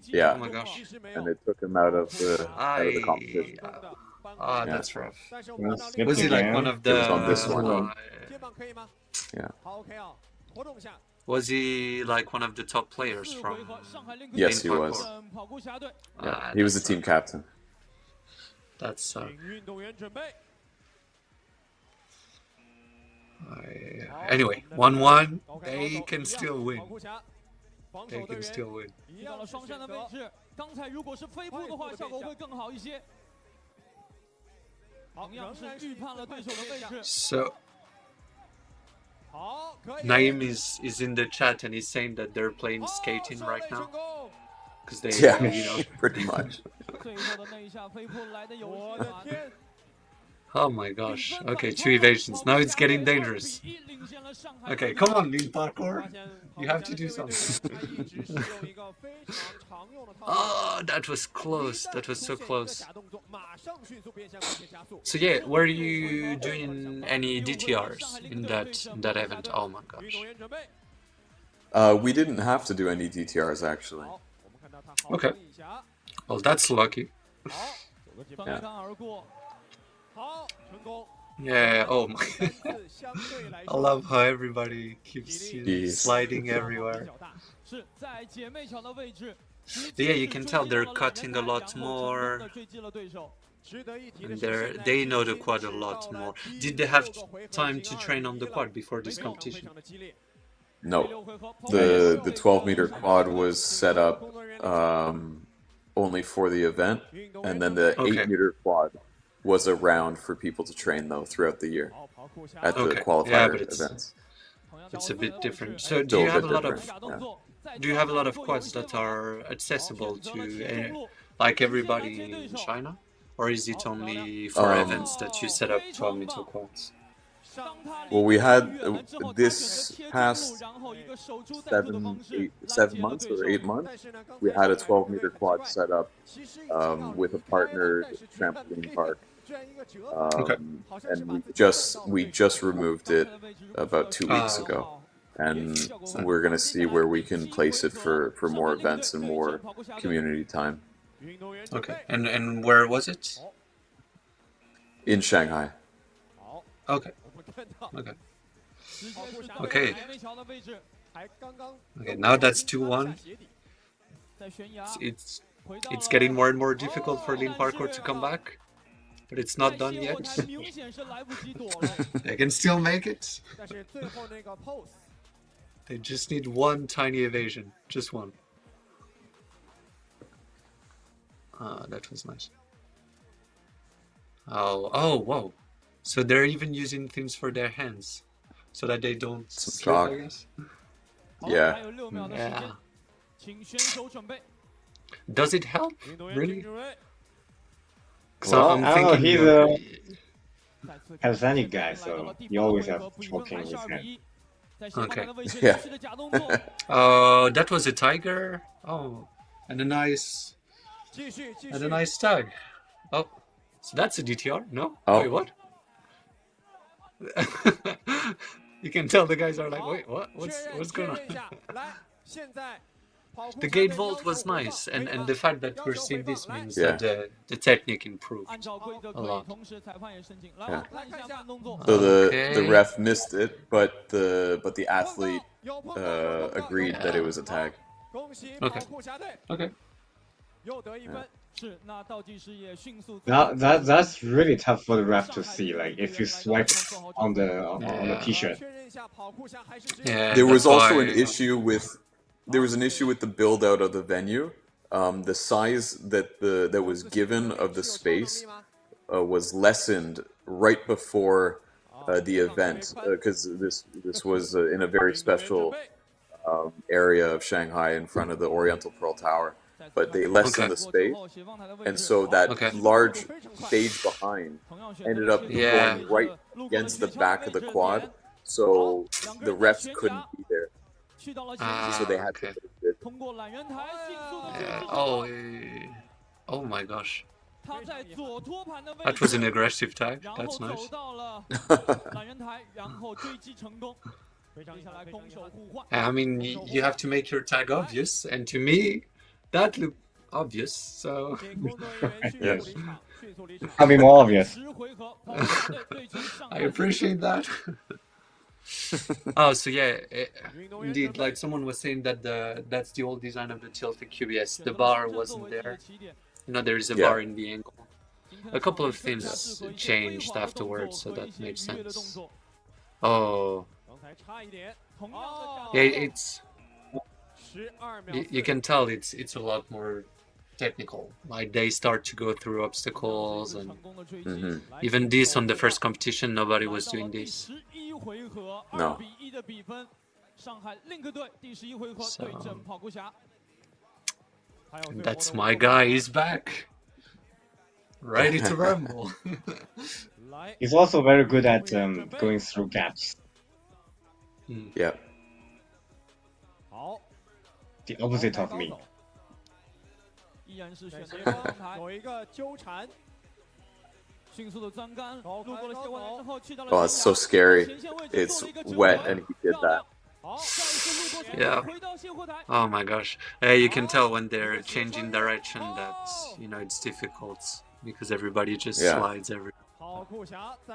Yeah. Oh my gosh. And it took him out of the competition. That's rough. Was Was he like one of the? It was on this one. Yeah. Was he like one of the top players from? Yes, he was. Yeah, he was the team captain. That's anyway, 1-1. They can still win. They can still win. So Naim is in the chat and he's saying that they're playing skating right now because they pretty much. Oh my gosh. Okay, 2 evasions. Now it's getting dangerous. Okay, come on, Link Parkour. You have to do something. Oh, that was close. That was so close. So yeah, were you doing any DTRs in that event? Oh my gosh. We didn't have to do any DTRs actually. Okay. Well, that's lucky. Yeah. Oh my. I love how everybody keeps sliding everywhere. But yeah, you can tell they're cutting a lot more. And they know the quad a lot more. Did they have time to train on the quad before this competition? No. The 12-meter quad was set up only for the event, and then the 8-meter quad was around for people to train though throughout the year at the qualifier events. It's a bit different. So do you have a lot of quads that are accessible to like everybody in China, or is it only for events that you set up 12-meter quads? Well, we had this past 7 months or 8 months, we had a 12-meter quad set up with a partnered trampoline park, Okay. and we just removed it about 2 weeks ago, and So, we're gonna see where we can place it for more events and more community time okay. And where was it? in Shanghai. Okay. Okay. Okay. Okay. Now that's 2-1. It's it's getting more and more difficult for Lin Parkour to come back, but it's not done yet. They can still make it. They just need one tiny evasion, just one. That was nice. Oh, whoa. So they're even using things for their hands so that they don't Some slip, chalk. I guess. Yeah. Yeah. Does it help? Really? So Well, I'm I don't know. thinking He's you're... a Calisthenic guy, so he always has chalk in his hand. Okay. Yeah. That was a tiger. Oh, and a nice tag. Oh, so that's a DTR? No? Oh. Wait, what? You can tell the guys are like, wait, what? What's going on? The gate vault was nice, and the fact that we're seeing this means Yeah. that the technique improved a lot. Yeah. So the Okay. ref missed it, but the athlete agreed that it was a tag. Okay. Okay. Now that's really tough for the ref to see. Like if you swipe on the t-shirt. Yeah, There was that's also an why. issue with the build out of the venue. The size that was given of the space was lessened right before the event, because this was in a very special area of Shanghai in front of the Oriental Pearl Tower, but they lessened the space, and so that Okay. large stage behind ended up Yeah. going right against the back of the quad, so the refs couldn't be there, so they had to Okay. make it. Yeah. Oh my gosh. That was an aggressive tag. That's nice. I mean, you have to make your tag obvious, and to me, that looked obvious. So Yes. I'll be more obvious. I appreciate that. Oh, so yeah, indeed, like someone was saying that that's the old design of the tilted QBS. The bar wasn't there. You know, there is a Yeah. bar in the angle. A couple of things changed afterwards, so that made sense. Oh, yeah, it's you can tell it's a lot more technical. Like they start to go through obstacles, and Mhm. even this on the first competition, nobody was doing this. No. So, and that's my guy. He's back, ready to rumble. He's also very good at going through gaps. Yeah. The opposite of me. Oh, it's so scary. It's wet, and he did that. Yeah. Oh my gosh. You can tell when they're changing direction that, you know, it's difficult because everybody just Yeah. slides every.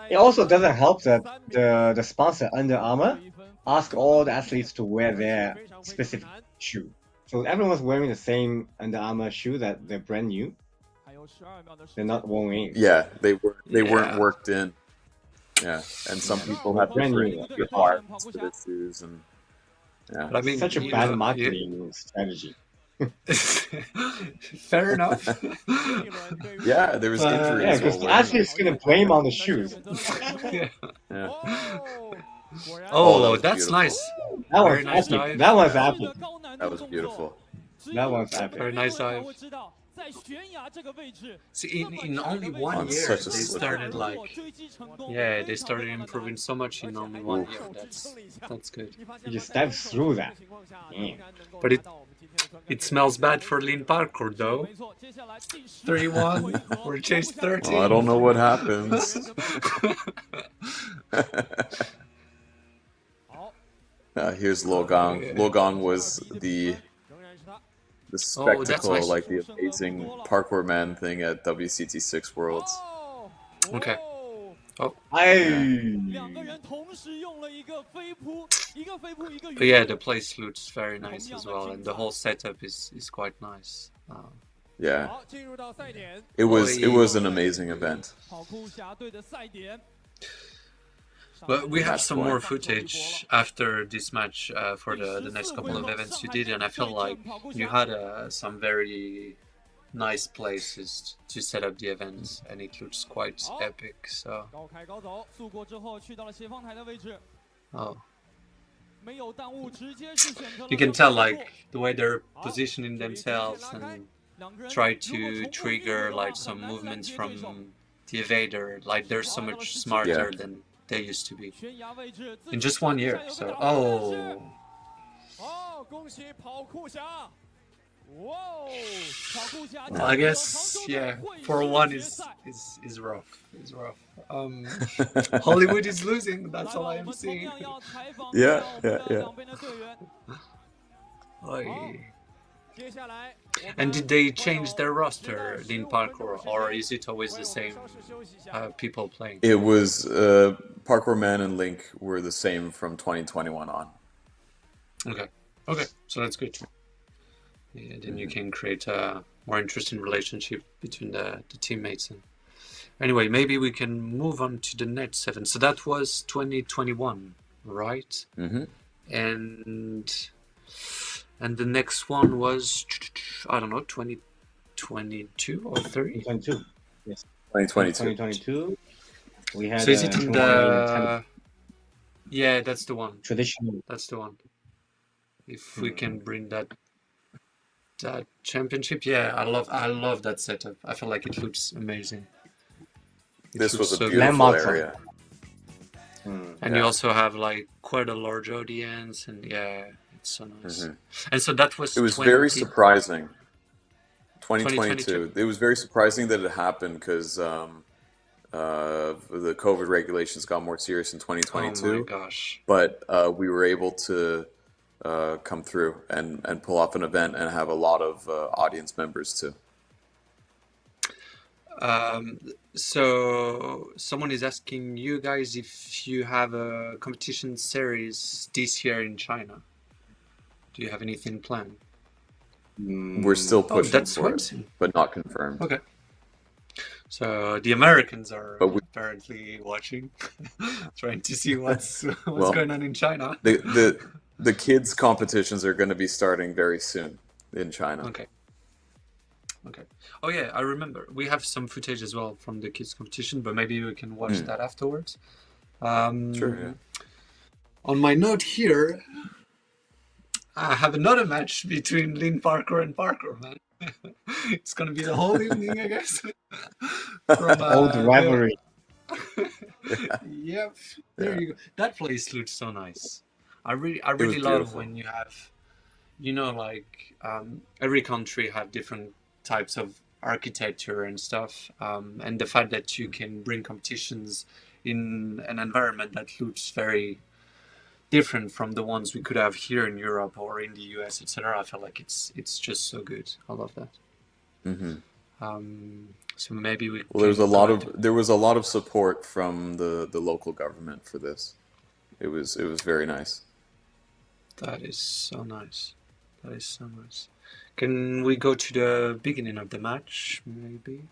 It also doesn't help that the sponsor Under Armour ask all the athletes to wear their specific shoe. So everyone's wearing the same Under Armour shoe that they're brand new. They're not worn in. Yeah, they weren't Yeah. worked in. Yeah, and some people have Brand new. different requirements for their shoes, and yeah. But I mean, Such a you bad know, marketing strategy. Fair enough. Yeah, there was injuries Yeah, because while the wearing athlete's gonna blame on the shoes. Yeah. them. Yeah. Oh, that was that's beautiful. nice. That Very one's nice epic. dive. That one's epic. That was beautiful. That one's epic. Very nice dive. See, in only one On year, such a they slippery started road. they started improving so much in only one year. That's good. You just dive through that. Yeah. But it smells bad for Lin Parkour though. 31, we're chased Well, I 13. don't know what happens. Here's Logong. yeah. Logong was the Oh, that's spectacle, nice. like the amazing parkour man thing at WCT6 Worlds. Okay. Oh, but yeah, the place looks very nice as well, and the whole setup is quite nice. Yeah, it was an Oi. amazing event. But we have Match some point. more footage after this match for the next couple of events you did, and I feel like you had some very nice places to set up the events, and it looks quite epic. So, oh, you can tell like the way they're positioning themselves and try to trigger like some movements from the evader. Like they're so much smarter Yeah. than they used to be in just 1 year. So, oh. Well, I guess yeah. 4-1 is rough. Is rough. Hollywood is losing. That's all I am seeing. Yeah. Oy. And did they change their roster, Lin Parkour, or is it always the same people playing? It was Parkour Man and Link were the same from 2021 on. Okay, so that's good. Yeah, then you can create a more interesting relationship between the teammates. And anyway, maybe we can move on to the next event. So that was 2021, right? Mm-hmm. And the next one was, I don't know, 2022 or 3? 2022. Yes. 2022. 2022. We had So is it in the... Yeah, that's the one. Traditional. That's the one. If we can bring that championship, yeah, I love that setup. I feel like it looks amazing. This was a so beautiful area. And you also have like quite a large audience, and yeah, it's so nice. And so that was. It was very surprising. 2022. It was very surprising that it happened because the COVID regulations got more serious in 2022. Oh my gosh! But we were able to come through and pull off an event and have a lot of audience members too. So someone is asking you guys if you have a competition series this year in China. Do you have anything planned? We're still pushing for it, but not confirmed. Okay. So the Americans are apparently watching, trying to see what's going on in China. The kids' competitions are going to be starting very soon in China. Okay. Oh yeah, I remember. We have some footage as well from the kids' competition, but maybe we can watch that afterwards. Sure. Yeah. On my note here, I have another match between Lin Parkour and Parkour Man. It's gonna be the whole evening, I guess. From old rivalry. Yep. There you go. That place looks so nice. I really love when you have, like every country have different types of architecture and stuff, and the fact that you can bring competitions in an environment that looks very different from the ones we could have here in Europe or in the US, etc. I feel like it's just so good. I love that. So maybe we. Well, there was a lot of support from the local government for this. It was very nice. That is so nice. Can we go to the beginning of the match, maybe?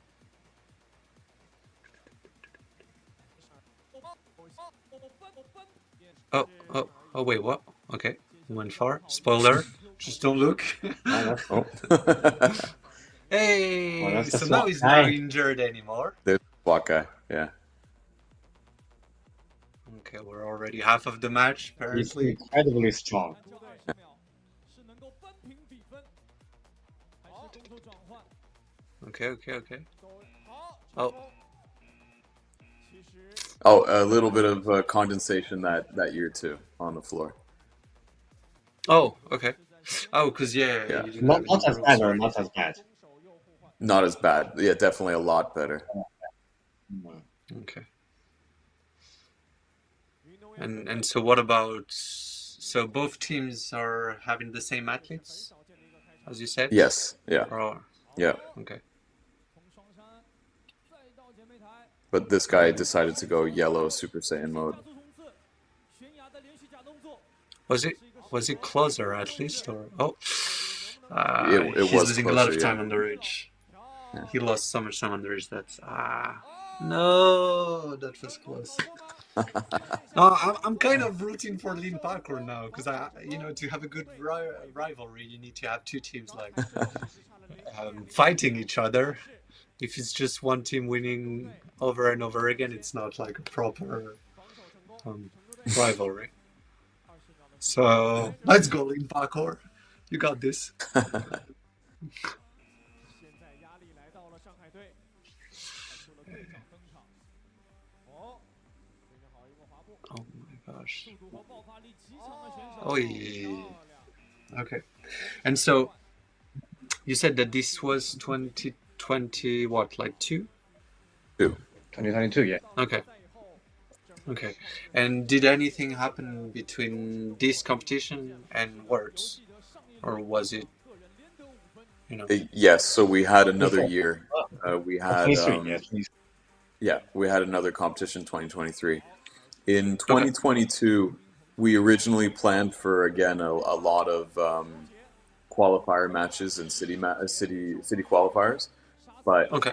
Oh, wait, what? Okay, we went far. Spoiler, just don't look. Hey, so now he's not injured anymore. There's the SWAT guy, yeah. Okay, we're already half of the match, apparently. He's incredibly strong. Okay, okay, okay. Oh, Oh, a little bit of condensation that year too on the floor. oh, okay. Oh, because yeah, Yeah, you didn't Not have any not as bad rules or or not anything. as bad. not as bad. Yeah, definitely a lot better. Mm. Okay. And so what about, so both teams are having the same athletes, as you said? Yes, yeah, Or yeah. okay. But this guy decided to go yellow Super Saiyan mode. Was it was it closer at least or oh It he's was losing a lot closer, of yeah. time on the ridge. Yeah. He lost so much time on the ridge that no, that was close. No, I'm kind of rooting for Lin Parkour now because to have a good rivalry, you need to have two teams like fighting each other. If it's just one team winning over and over again, it's not like a proper um, rivalry. So let's go, Lin Parkour. You got this. Oh my gosh. Oh yeah. Okay. And so you said that this was 2020, what, like two? Two. 2022, yeah. Okay. Okay. And did anything happen between this competition and Worlds? Or was it, you know? Yes, so we had another 24. year. We had 23, yeah. 23. yeah, we had another competition 2023. In Okay. 2022, we originally planned for again a lot of qualifier matches and city qualifiers, but Okay.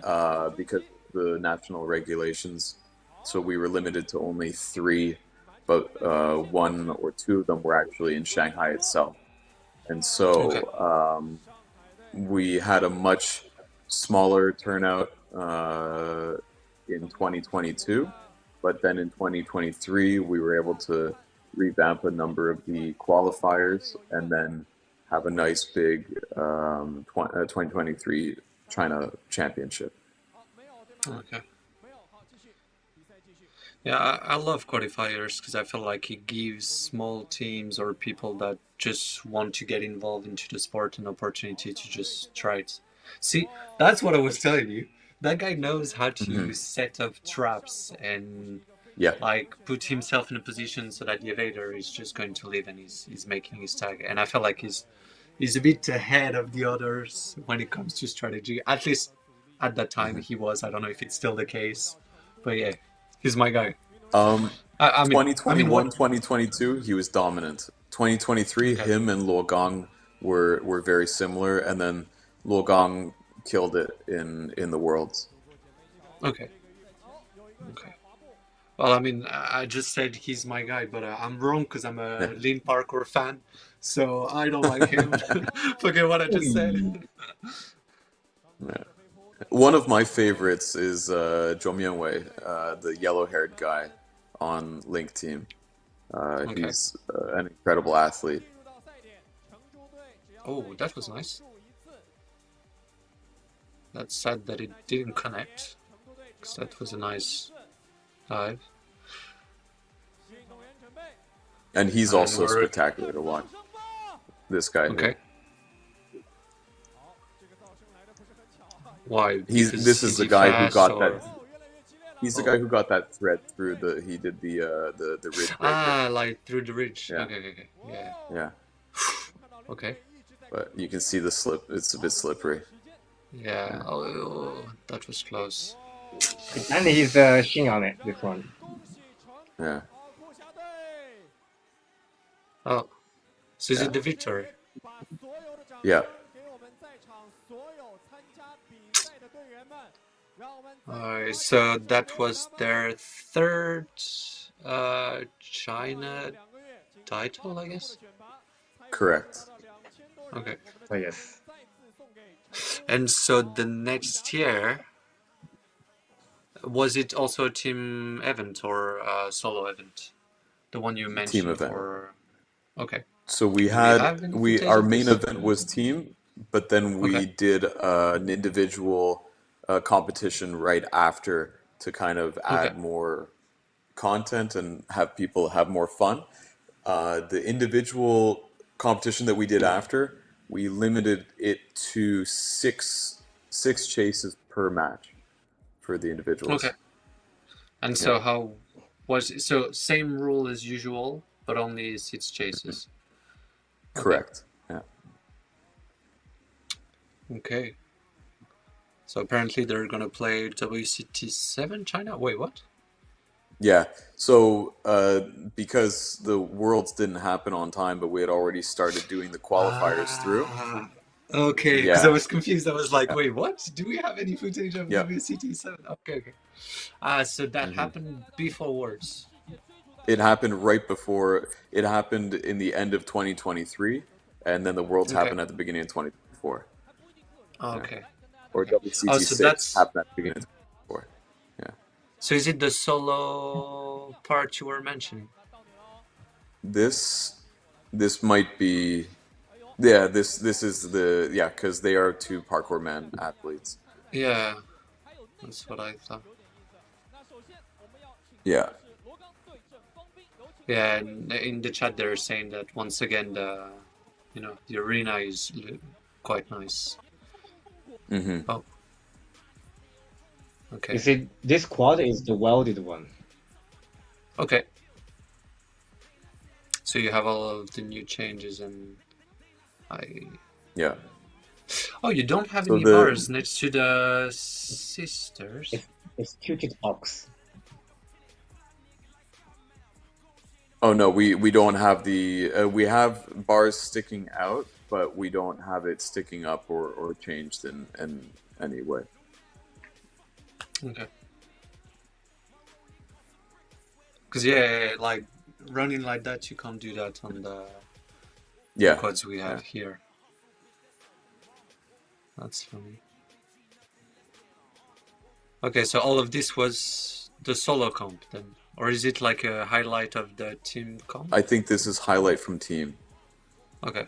because of the national regulations, so we were limited to only three, but one or two of them were actually in Shanghai itself, and Okay. so we had a much smaller turnout in 2022, but then in 2023 we were able to revamp a number of the qualifiers and then have a nice big 2023 China Championship. Okay. Yeah, I love qualifiers because I feel like it gives small teams or people that just want to get involved into the sport an opportunity to just try it. See, that's what I was telling you. That guy knows how Hmm. to set up traps and Yeah. like put himself in a position so that the evader is just going to live and he's making his tag. And I feel like he's a bit ahead of the others when it comes to strategy. At least at that time Hmm. he was. I don't know if it's still the case, but yeah, he's my guy. Um, I mean, what? 2021, 2022, he was dominant. 2023, Okay, him and Luo Gong were very similar, and then Luo Gong killed it in the Worlds. okay, okay. Well, I mean, I just said he's my guy, but I'm wrong because I'm Yeah. a Lin Parkour fan, so I don't like him. Forget what I just said. Ui. Yeah. One of my favorites is Zhou Mianwei, the yellow-haired guy on Link Team. Okay. He's an incredible athlete. Oh, that was nice. That's sad that it didn't connect, because that was a nice dive. And he's And also we're spectacular to watch. This guy here. okay. Why? This Because is is the he guy who fast got or? that. He's the Oh. guy who got that thread through the. He did the ridge breaker. Like through the ridge. Yeah, Okay, okay, okay. Yeah. yeah. Okay. But you can see the slip. It's a bit slippery. Yeah. Yeah, Oh, that was close. And he's Shin on it, this one. yeah, Oh, so is yeah, it the victory? yeah. So that was their third China title, I guess. Correct. Okay. So yes. And so the next year, was it also a team event or a solo event? The one you Team mentioned event. for. Okay. So we Do we had have any we footage our of main this? event was team. but then Okay. we did an individual competition right after to kind of Okay. add more content and have people have more fun. The individual competition that we did after, we limited it to six chases per match for the Okay. individuals. And Yeah, so how was it? So same rule as usual, but only 6 chases. Okay. correct. Yeah. Okay. So apparently they're gonna play WCT7 China. Wait, what? Yeah. So, because the Worlds didn't happen on time, but we had already started doing the qualifiers through. Ah, okay. Because I Yeah. was confused. I was like, Yeah. wait, what? Do we have any footage of Yeah. WCT7? Okay, okay. So that hmm happened before Worlds. It happened right before, it happened in the end of 2023, and then the Worlds Okay. happened at the beginning of 2024. Yeah. Okay. Or Okay. Oh, so WCT6 that's happened at the beginning of 2024. Yeah. so. Is it the solo part you were mentioning? This this might be, yeah, this is the, yeah, because they are two parkour man athletes. Yeah, that's what I thought. Yeah. Yeah, and in the chat they're saying that once again the arena is quite nice. hmm Oh, okay. You see, this quad is the welded one. Okay. So you have all of the new changes and I. Yeah. Oh, you don't have So any bars next to the sisters? It's WCTalks. oh no, we don't have the, we have bars sticking out, but we don't have it sticking up or changed in any way. Okay. Because yeah, like running like that, you can't do that on the Yeah. quads we Yeah. have here. That's funny. Okay, so all of this was the solo comp then? Or is it like a highlight of the team comp? I think this is highlight from team. Okay.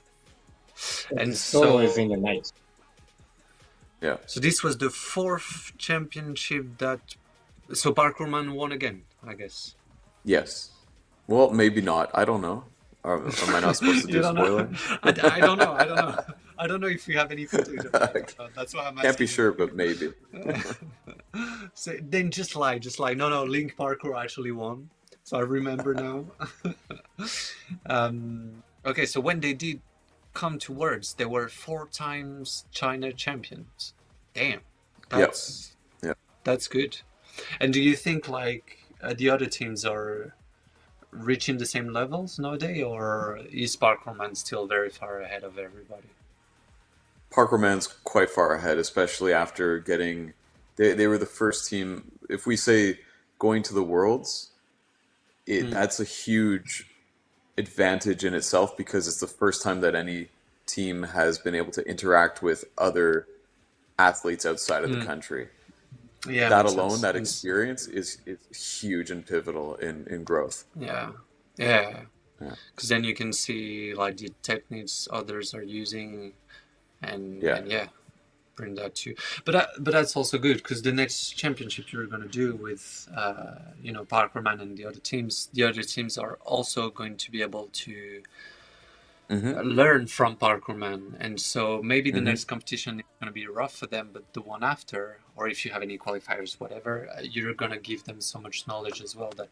But And the solo is so in the night. Yeah. so this was the 4th championship that so Parkourman won again, I guess. Yes. Well, maybe not. I don't know. Am I not supposed to You do don't know? spoiler? I don't know. I don't know. I don't know if we have any footage of that or not. That's why I'm Can't be asking sure, but maybe. you. So then just lie. No, Link Parkour actually won. So I remember now. Okay, so when they did come to Worlds, they were 4 times China champions. Damn, Yep. that's Yep. that's good. And do you think like the other teams are reaching the same levels nowadays, or is Parkourman still very far ahead of everybody? Parkerman's quite far ahead, especially after getting. They were the first team. If we say going to the Worlds, Hmm. that's a huge advantage in itself because it's the first time that any team has been able to interact with other athletes outside of the Hmm. country. Yeah, That makes alone, sense. that And experience is huge and pivotal in growth. yeah, yeah, Yeah. because then you can see like the techniques others are using, Yeah. and yeah, bring that to. But that's also good because the next championship you're gonna do with Parkerman and the other teams are also going to be able to hmm learn from Parkourman, and so maybe the hmm next competition is going to be rough for them, but the one after, or if you have any qualifiers, whatever, you're going to give them so much knowledge as well that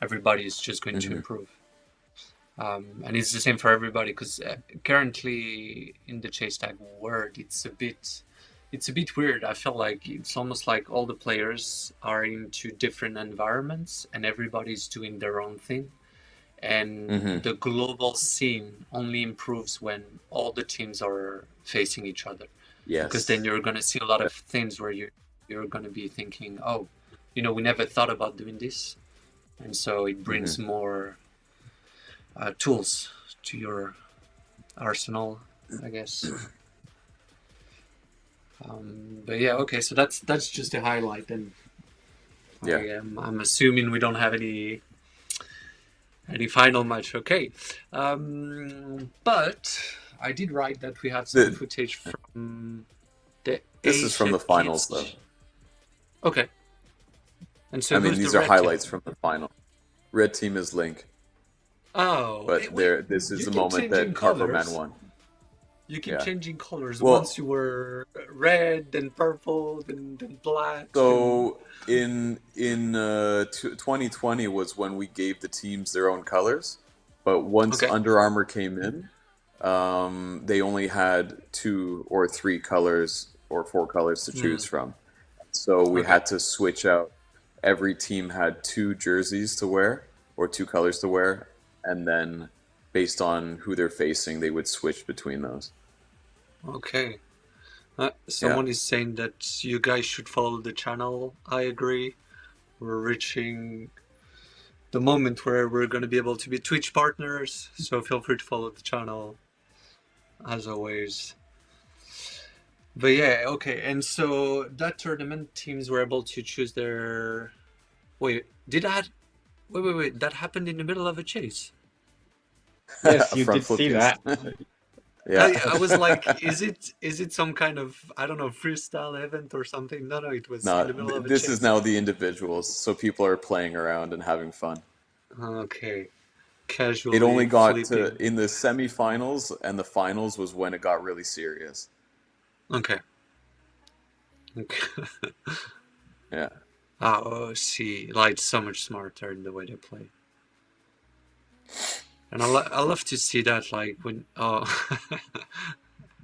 everybody is just going to hmm improve. And it's the same for everybody because currently in the chase tag world, it's a bit weird. I feel like it's almost like all the players are into different environments and everybody's doing their own thing, and hmm the global scene only improves when all the teams are facing each other, because then Yes. you're going to see a lot of things where you're going to be thinking, oh, we never thought about doing this, and so it hmm brings more tools to your arsenal, I guess. But yeah, okay, so that's just a highlight, and Yeah. I'm assuming we don't have any final match. Okay, but I did write that we have some The, footage from the this is from Asia the finals, though. Kids. Okay. And so I mean, who's the these are red team? highlights from the final. Red team is Link, Oh, but wait. this is You the keep moment changing that Carverman colors. won. You keep Yeah. changing colors. Once Well, you were red, then purple, then black, then so in 2020 was when we gave the teams their own colors, but once okay. Under Armour came in, they only had 2 or 3 colors or 4 colors to Hmm. choose from. So we Okay. had to switch out. Every team had 2 jerseys to wear or 2 colors to wear, and then based on who they're facing, they would switch between those. Okay. Yeah. Someone is saying that you guys should follow the channel. I agree. We're reaching the moment where we're going to be able to be Twitch partners, so feel free to follow the channel as always. But yeah, okay. And so that tournament, teams were able to choose their. Wait, did that? Wait. That happened in the middle of a chase. Yes, you Front did flip see case. that. Yeah. I was like, is it some kind of, I don't know, freestyle event or something? No, it was in No, the middle of a this is chase. now the individuals, so people are playing around and having fun. Okay, It casually only got to flipping. in the semifinals, and the finals was when it got really serious. Okay. Okay. Yeah. Oh, see, like so much smarter in the way they play. And I love to see that, like when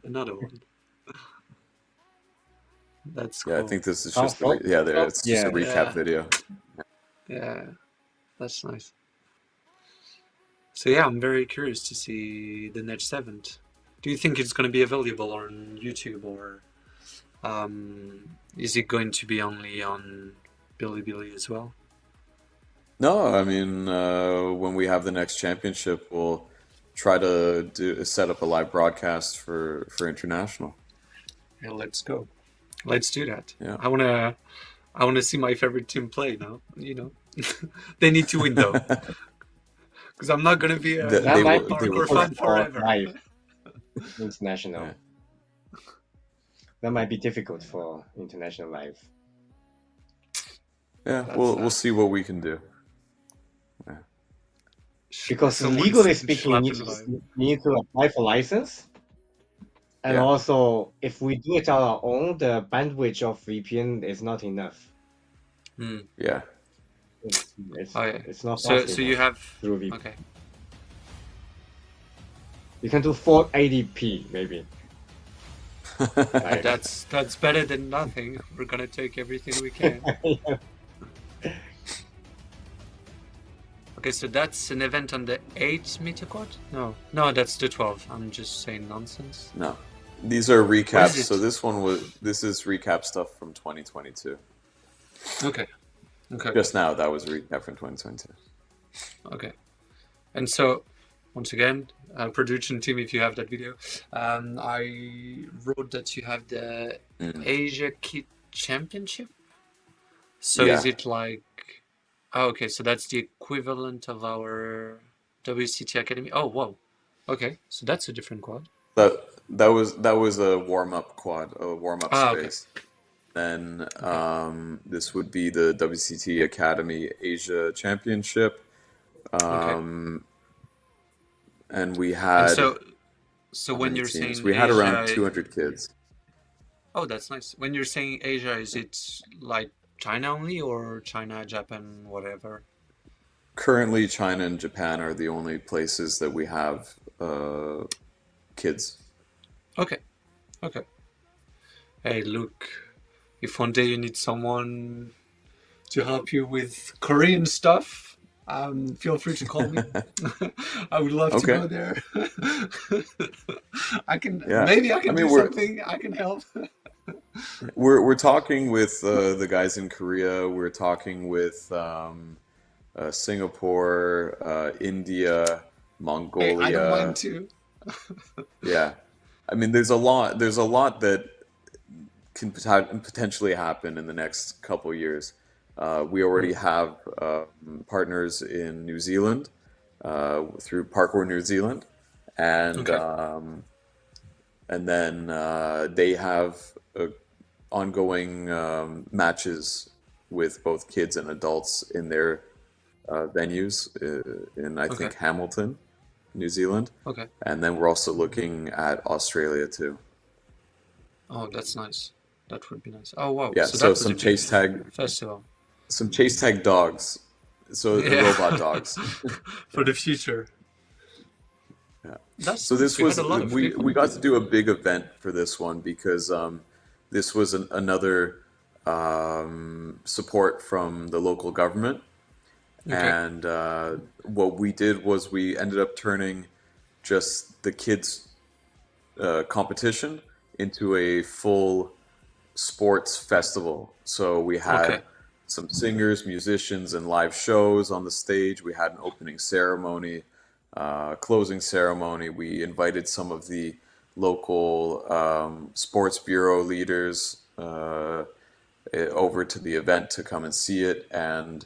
another one. That's Yeah, I cool. think this is How just from? there. It's just a Yeah. recap Yeah, video. yeah, that's nice. So yeah, I'm very curious to see the next event. Do you think it's going to be available on YouTube, or is it going to be only on Bilibili as well? No, I mean, when we have the next championship, we'll try to set up a live broadcast for international. Yeah, let's go. Let's do that. Yeah. I wanna see my favorite team play now. They need to win though, because I'm not gonna be That a might be They will parkour try. difficult fan for forever. live international. Yeah. That might be difficult for international live. Yeah, That's we'll sad. see what we can do. Yeah. Because Someone's legally speaking, schlappen vibe. you need to apply for license. And Yeah. also, if we do it on our own, the bandwidth of VPN is not enough. Hmm. Yeah. It's Oh yeah. it's not So fast so you enough have through VPN. okay. You can do 480p maybe. Like, That's better than nothing. We're gonna take everything we can. Okay, so that's an event on the 8-meter court? No, that's the 12. I'm just saying nonsense. No, these are What is recaps. So it? this is recap stuff from 2022. Okay, okay, Just now, that was a recap from 2022. okay. And so, once again, production team, if you have that video, I wrote that you have the Mm. Asia Kid Championship. So is Yeah, it like, oh, okay, so that's the equivalent of our WCT Academy. Oh, whoa. Okay, so that's a different quad. that was a warm up quad, a warm up Ah, okay, space. Then okay, this would be the WCT Academy Asia Championship, okay. and we And had so how when many you're teams? saying We had around Asia, 200 kids. oh, that's nice. When you're saying Asia, is it like China only or China, Japan, whatever? Currently, China and Japan are the only places that we have kids. Okay, okay. Hey, look, if one day you need someone to help you with Korean stuff, feel free to call me. I would love to Okay. go there. Yeah. Maybe I I can mean, do something. I can help. we're talking with the guys in Korea. We're talking with Singapore, India, Hey, I don't mind Mongolia. too. Yeah. I mean, there's a lot. There's a lot that can potentially happen in the next couple years. We already Hmm. have partners in New Zealand through Parkour New Zealand, and Okay. and then they have ongoing matches with both kids and adults in their venues in I Okay. think Hamilton, New Zealand, Okay. and then we're also looking at Australia too. Oh, that's nice. That would be nice. Oh wow. Yeah, So so that was a some big chase tag, festival. some chase tag dogs, so Yeah. robot dogs. For the future. Yeah. That's So nice. this We had was a lot of we people. got to do a big event for this one because this was another support from the local government, Okay. and what we did was we ended up turning just the kids competition into a full sports festival. So we had Okay. some singers, musicians, and live shows on the stage. We had an opening ceremony, closing ceremony. We invited some of the local sports bureau leaders over to the event to come and see it. And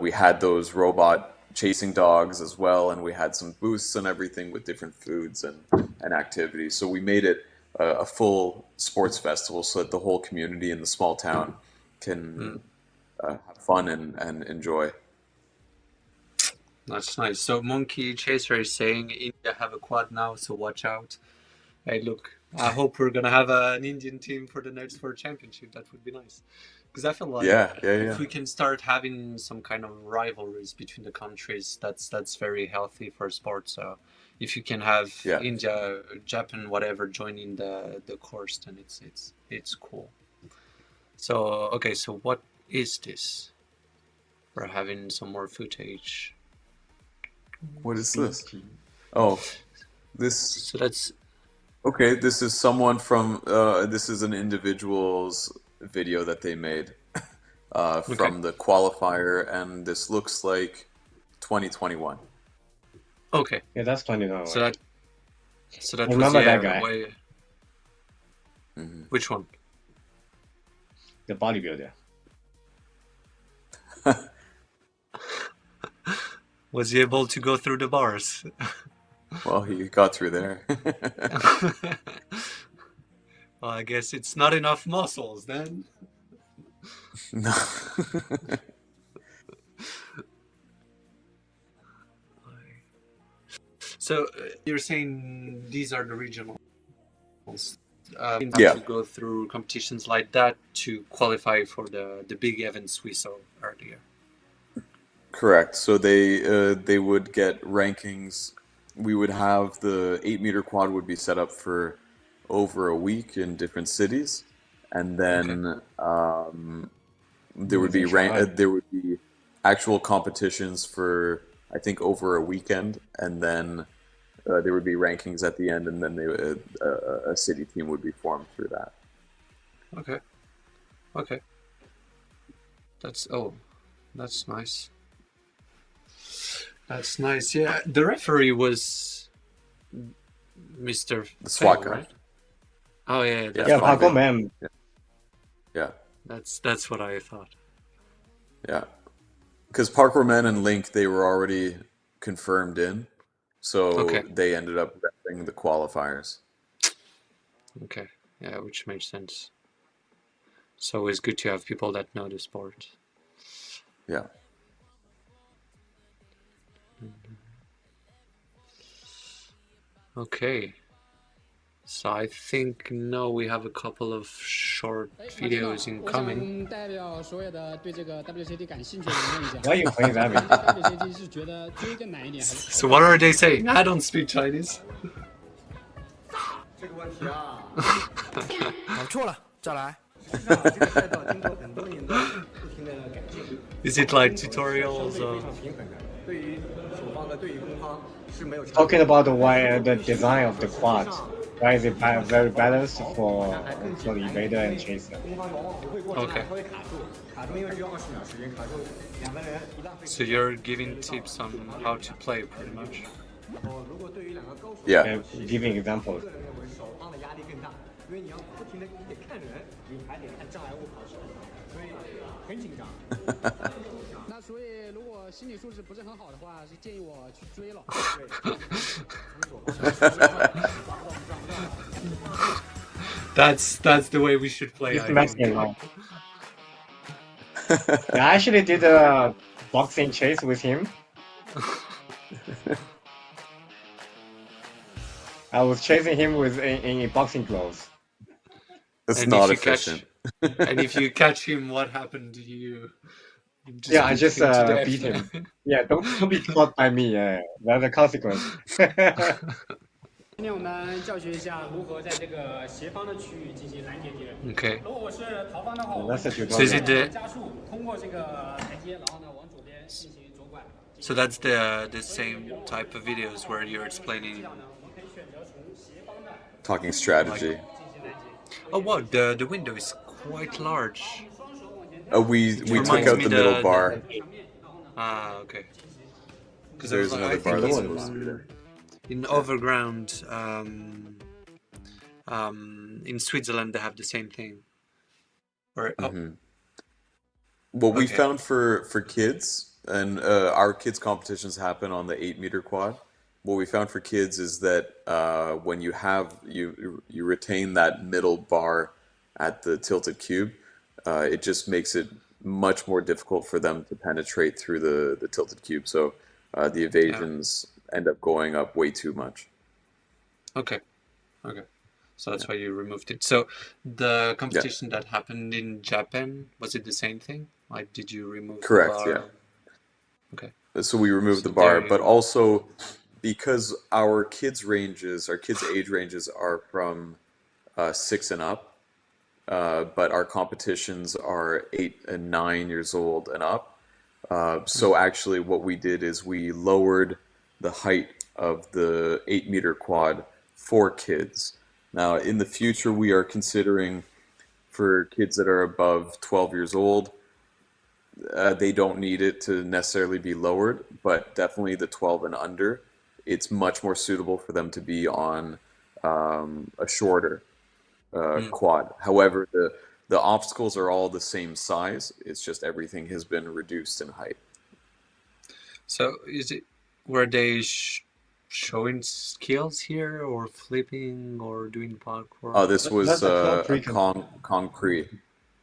we had those robot chasing dogs as well, and we had some booths and everything with different foods and activities. So we made it a full sports festival so that the whole community in the small town Mm, can have fun and enjoy. that's nice. So Monkey Chaser is saying India have a quad now, so watch out. Hey, look, I hope we're gonna have an Indian team for the next World Championship. That would be nice. Because I feel like Yeah, yeah, if yeah, we can start having some kind of rivalries between the countries, that's very healthy for sport. So if you can have yeah. India, Japan, whatever joining the course, then it's cool. So okay, so what is this? We're having some more footage. What is Speed this? team. Oh, this. So that's Okay, this is someone from. This is an individual's video that they made okay. from the qualifier, and this looks like 2021. Okay. Yeah, that's 29. So that so I that was remember that yeah. guy, Way, which one? the bodybuilder. Was he able to go through the bars? Well, he got through there. Well, I guess it's not enough muscles then. No. So you're saying these are the regionals. You have Yeah, to go through competitions like that to qualify for the big events we saw earlier. correct. So they would get rankings. We would have the 8 meter quad would be set up for over a week in different cities, and Okay. then there would be They try. there would be actual competitions for I think over a weekend, and then there would be rankings at the end, and then a city team would be formed through that. Okay. Okay. That's that's nice. That's nice. Yeah, the referee was Mr. The Fail, SWAT guy. right? Oh yeah, Yeah, that's Yeah, what I Fang parkour thought. man. Yeah, That's what I thought. yeah. Because Parkour Men and Link, they were already confirmed in, so Okay. they ended up repping the qualifiers. Okay. Yeah, which makes sense. So it's good to have people that know the sport. Yeah. Okay. So I think now we have a couple of short videos incoming. 代表所有的对这个 WCT 感兴趣的人问一下， Why you playing that 对 video? WCT 是觉得追更难一点，还是 So what are they saying? I don't speak Chinese. 这个问题啊，搞错了，再来。实际上这个赛道经过很多年的不停的改进， Is it like 相 tutorials 对 or 非常平衡的。对于守方的对于攻方是没有差别 Talking about the design of the quad. Why is it very balanced for the evader and chaser? 攻方往往不会过程 Okay. 它会卡住，卡住因为只有20秒时间，卡住两个人一浪费。 so you're giving tips on how to play pretty much? 然后如果对于两个高手， Yeah. Giving examples. 个人认为守方的压力更大，因为你要不停的你得看人，你还得看障碍物跑手，所以很紧张。那所以如果心理素质不是很好的话，是建议我去追了。对，从守方的抓不到障碍。That's the way we should play, Just I messing think. around. I actually did a boxing chase with him. I was chasing him with in boxing gloves. That's And not if you efficient. catch him, what happened? Do you Yeah, just I beat just him to death? beat him. Yeah, don't be caught by me. Yeah, that's a consequence. 今天我们教学一下如何在这个斜方的区域进行拦截敌人。 Okay. 如果我是逃方的话，我 That's a 会 So is tutorial. it the 加速通过这个台阶，然后呢往左边进行左拐。 so that's the same type of videos where you're explaining. 我们可以选择从斜方的 Talking strategy. 进行拦截。 Oh wow, the window is quite large. 双手往前 We took reminds out me the middle the- bar. 场面，然后呢 Ah, okay. Because There's I another bar think that's in- supposed to be there. in overground, in Switzerland they have the same thing. Or What we Okay. found for kids, and our kids competitions happen on the 8-meter quad. What we found for kids is that when you retain that middle bar at the tilted cube, it just makes it much more difficult for them to penetrate through the tilted cube. So the evasions end up going up way too much. Okay. So that's why you removed it. So the competition that happened in Japan, was it the same thing? Like, did you remove Correct, the bar? yeah. Okay. So we removed So the bar, there you but go. also because our kids' age ranges are from 6 and up, but our competitions are 8 and 9 years old and up. So actually, what we did is we lowered the height of the 8-meter quad for kids. Now, in the future, we are considering for kids that are above 12 years old, they don't need it to necessarily be lowered, but definitely the 12 and under, it's much more suitable for them to be on a shorter quad. However, the obstacles are all the same size. It's just everything has been reduced in height. So were they showing skills here, or flipping, or doing parkour? Oh, this was That's a a Kong Kong Prix.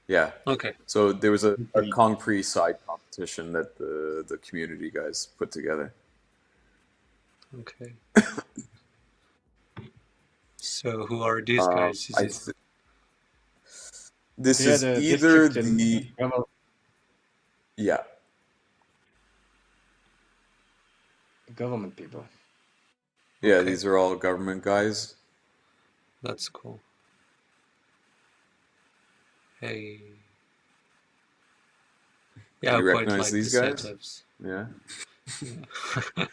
Yeah. Okay. So there was a Kong Prix side competition that the community guys put together. Okay. So who are these guys? This Yeah, is the either district and the government people. yeah, Okay. these are all government guys. That's cool. Hey. Yeah, You I quite recognize like these the guys? setups. Yeah. Yeah.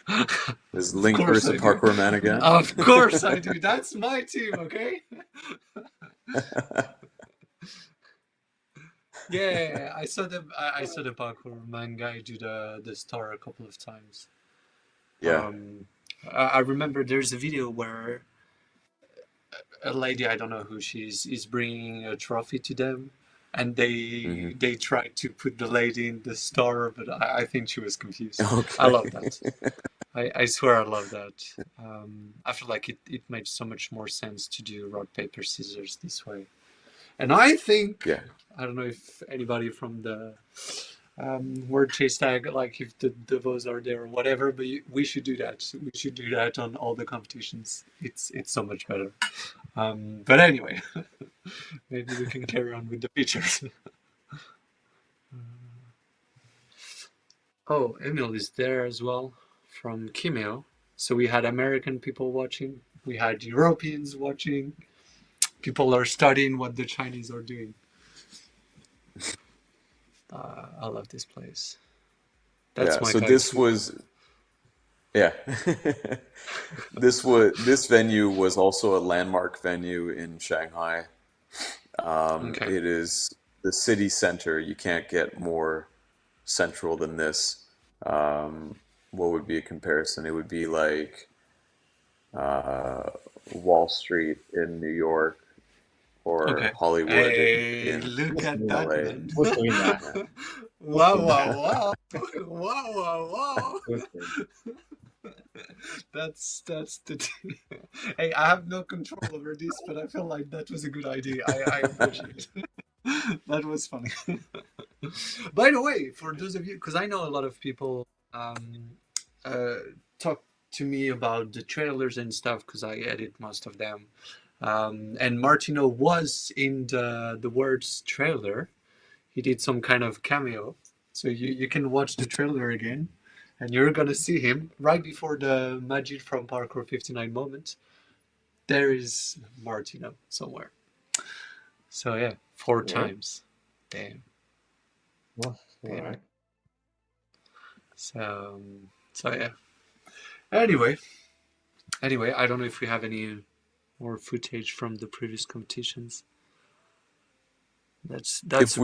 Is Link course versus I do. Parkour Man again? Of course I do. That's my team, okay? Yeah, I saw the parkour man guy do the star a couple of times. Yeah. I remember there's a video where a lady, I don't know who she is bringing a trophy to them, and they tried to put the lady in the star, but I think she was confused. Okay. I love that. I swear I love that. I feel like it made so much more sense to do rock, paper, scissors this way. And I think, Yeah. I don't know if anybody from the word chase tag, like if the devos are there or whatever, but we should do that. We should do that on all the competitions. It's so much better. But anyway, maybe we can carry on with the pictures. Oh, Emil is there as well from Kimio. So we had American people watching. We had Europeans watching. People are studying what the Chinese are doing. I love this place. That's my So guy this too. was this venue was also a landmark venue in Shanghai. Okay. It is the city center. You can't get more central than this. What would be a comparison? It would be like Wall Street in New York or Okay. Hollywood Hey, in look at LA. that, man. Who's doing that? Wow, wow, wow. Wow, wow, wow. Who's doing that? That's the. Hey, I have no control over this, but I feel like that was a good idea. I appreciate it. That was funny. By the way, for those of you, because I know a lot of people uh, talk to me about the trailers and stuff, because I edit most of them. And Martino was in the words trailer. He did some kind of cameo, so you can watch the trailer again, and you're gonna see him right before the Majid from Parkour 59 moment. There is Martino somewhere. So yeah, four Yeah. times. Damn. Well, all Damn. right. So yeah. Anyway, I don't know if we have any more footage from the previous competitions. That's If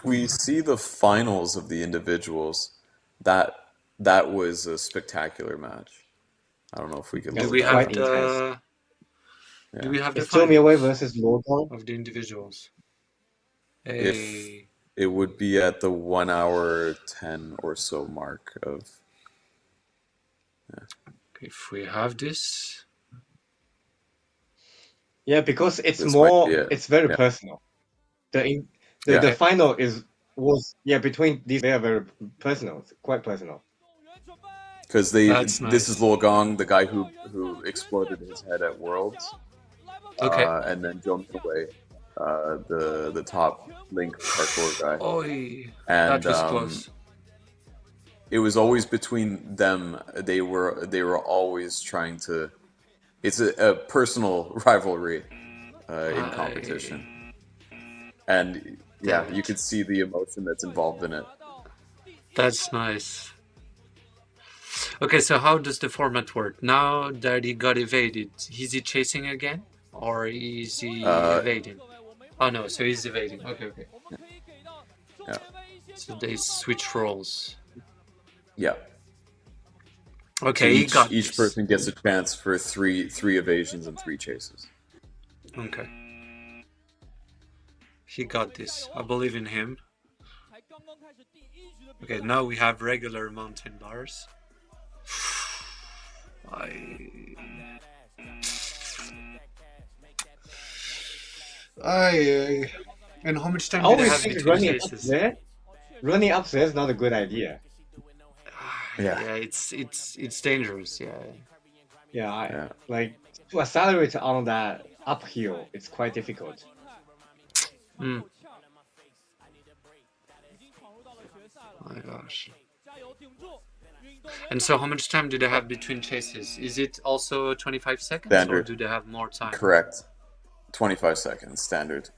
we see the finals of the individuals, that was a spectacular match. I don't know if we could do That's load we that have quite up. intense. the do Yeah. we have the It's Zhou Mianwei finals versus Luo Gong. of the individuals? If Hey, it would be at the 1 hour 10 or so mark of if we have this, Yeah, because it's this might be more, it. it's very Yeah. personal. The Yeah. the okay, final was between these they are very personal, quite personal. Because that's this is nice. Luo Gong, the guy who exploded his head at Worlds, Okay. and then Zhou Minwei, the top Link parkour guy, Oi, and that was close. it was always between them. They were always trying to. It's a personal rivalry in competition, and yeah, Damn you it. could see the emotion that's involved in it. That's nice. Okay, so how does the format work? Now that he got evaded, is he chasing again? Or is he Uh, evading? Oh no, so he's evading. Okay, okay. yeah, So they switch roles. yeah. So Okay, he each got each this. person gets a chance for three evasions and 3 chases. Okay. He got this. I believe in him. Okay, now we have regular mountain bars. Aye. And how much I time did they always have think between chases? running up there is not a good idea. Yeah, Yeah, it's dangerous. Yeah. Yeah, yeah. like to accelerate on that uphill, it's quite difficult. Mm. My gosh. And so how much time do they have between chases? Is it also 25 seconds or Standard, do they have more time? correct. 25 seconds, standard.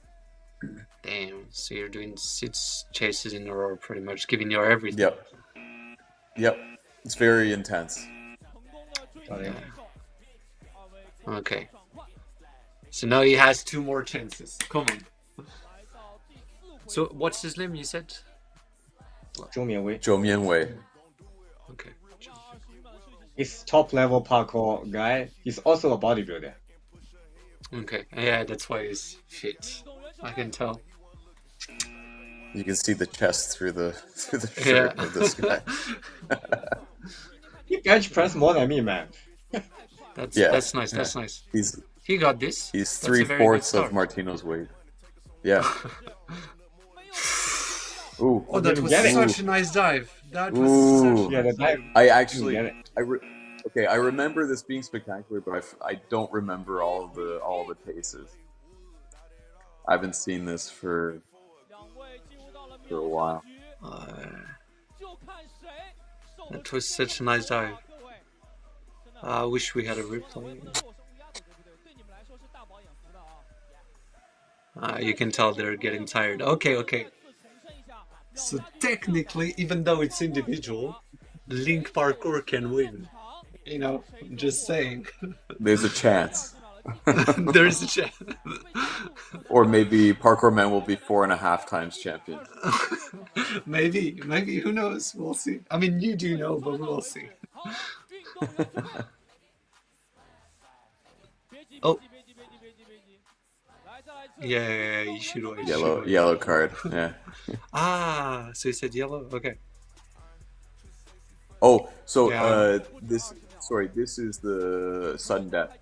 Damn, so you're doing 6 chases in a row pretty much, giving your everything. Yep, yep. It's very intense. Yeah. Okay. So now he has 2 more chances. Come on. So what's his name you said? Zhou Mianwei. Zhou Mianwei. Okay. He's top level parkour guy. He's also a bodybuilder. Okay. Yeah, that's why he's fit. I can tell. You can see the chest through the Yeah. shirt of this guy. He bench press more than me, man. Yeah, That's nice. yeah. That's nice. He's He got this. he's That's a very good 3/4 start. of Martino's weight. Yeah. Ooh. Oh, that was Get it. such a nice dive. That was Ooh. such a Yeah, nice the dive. dive. I actually, Get it. okay. I remember this being spectacular, but I don't remember all the cases. I haven't seen this for a while. That was such a nice dive. I wish we had a replay. You can tell they're getting tired. Okay, okay. So technically, even though it's individual, Link Parkour can win. You know, just saying. There's a chance, There's a chance. or maybe Parkour Man will be 4.5 times champion. Maybe, who knows? We'll see. I mean, you do know, but we'll see. Oh. Yeah, you should wait. Yellow card. Yeah. So you said yellow? Okay. Oh, so Yeah. this sorry, this is the sudden death.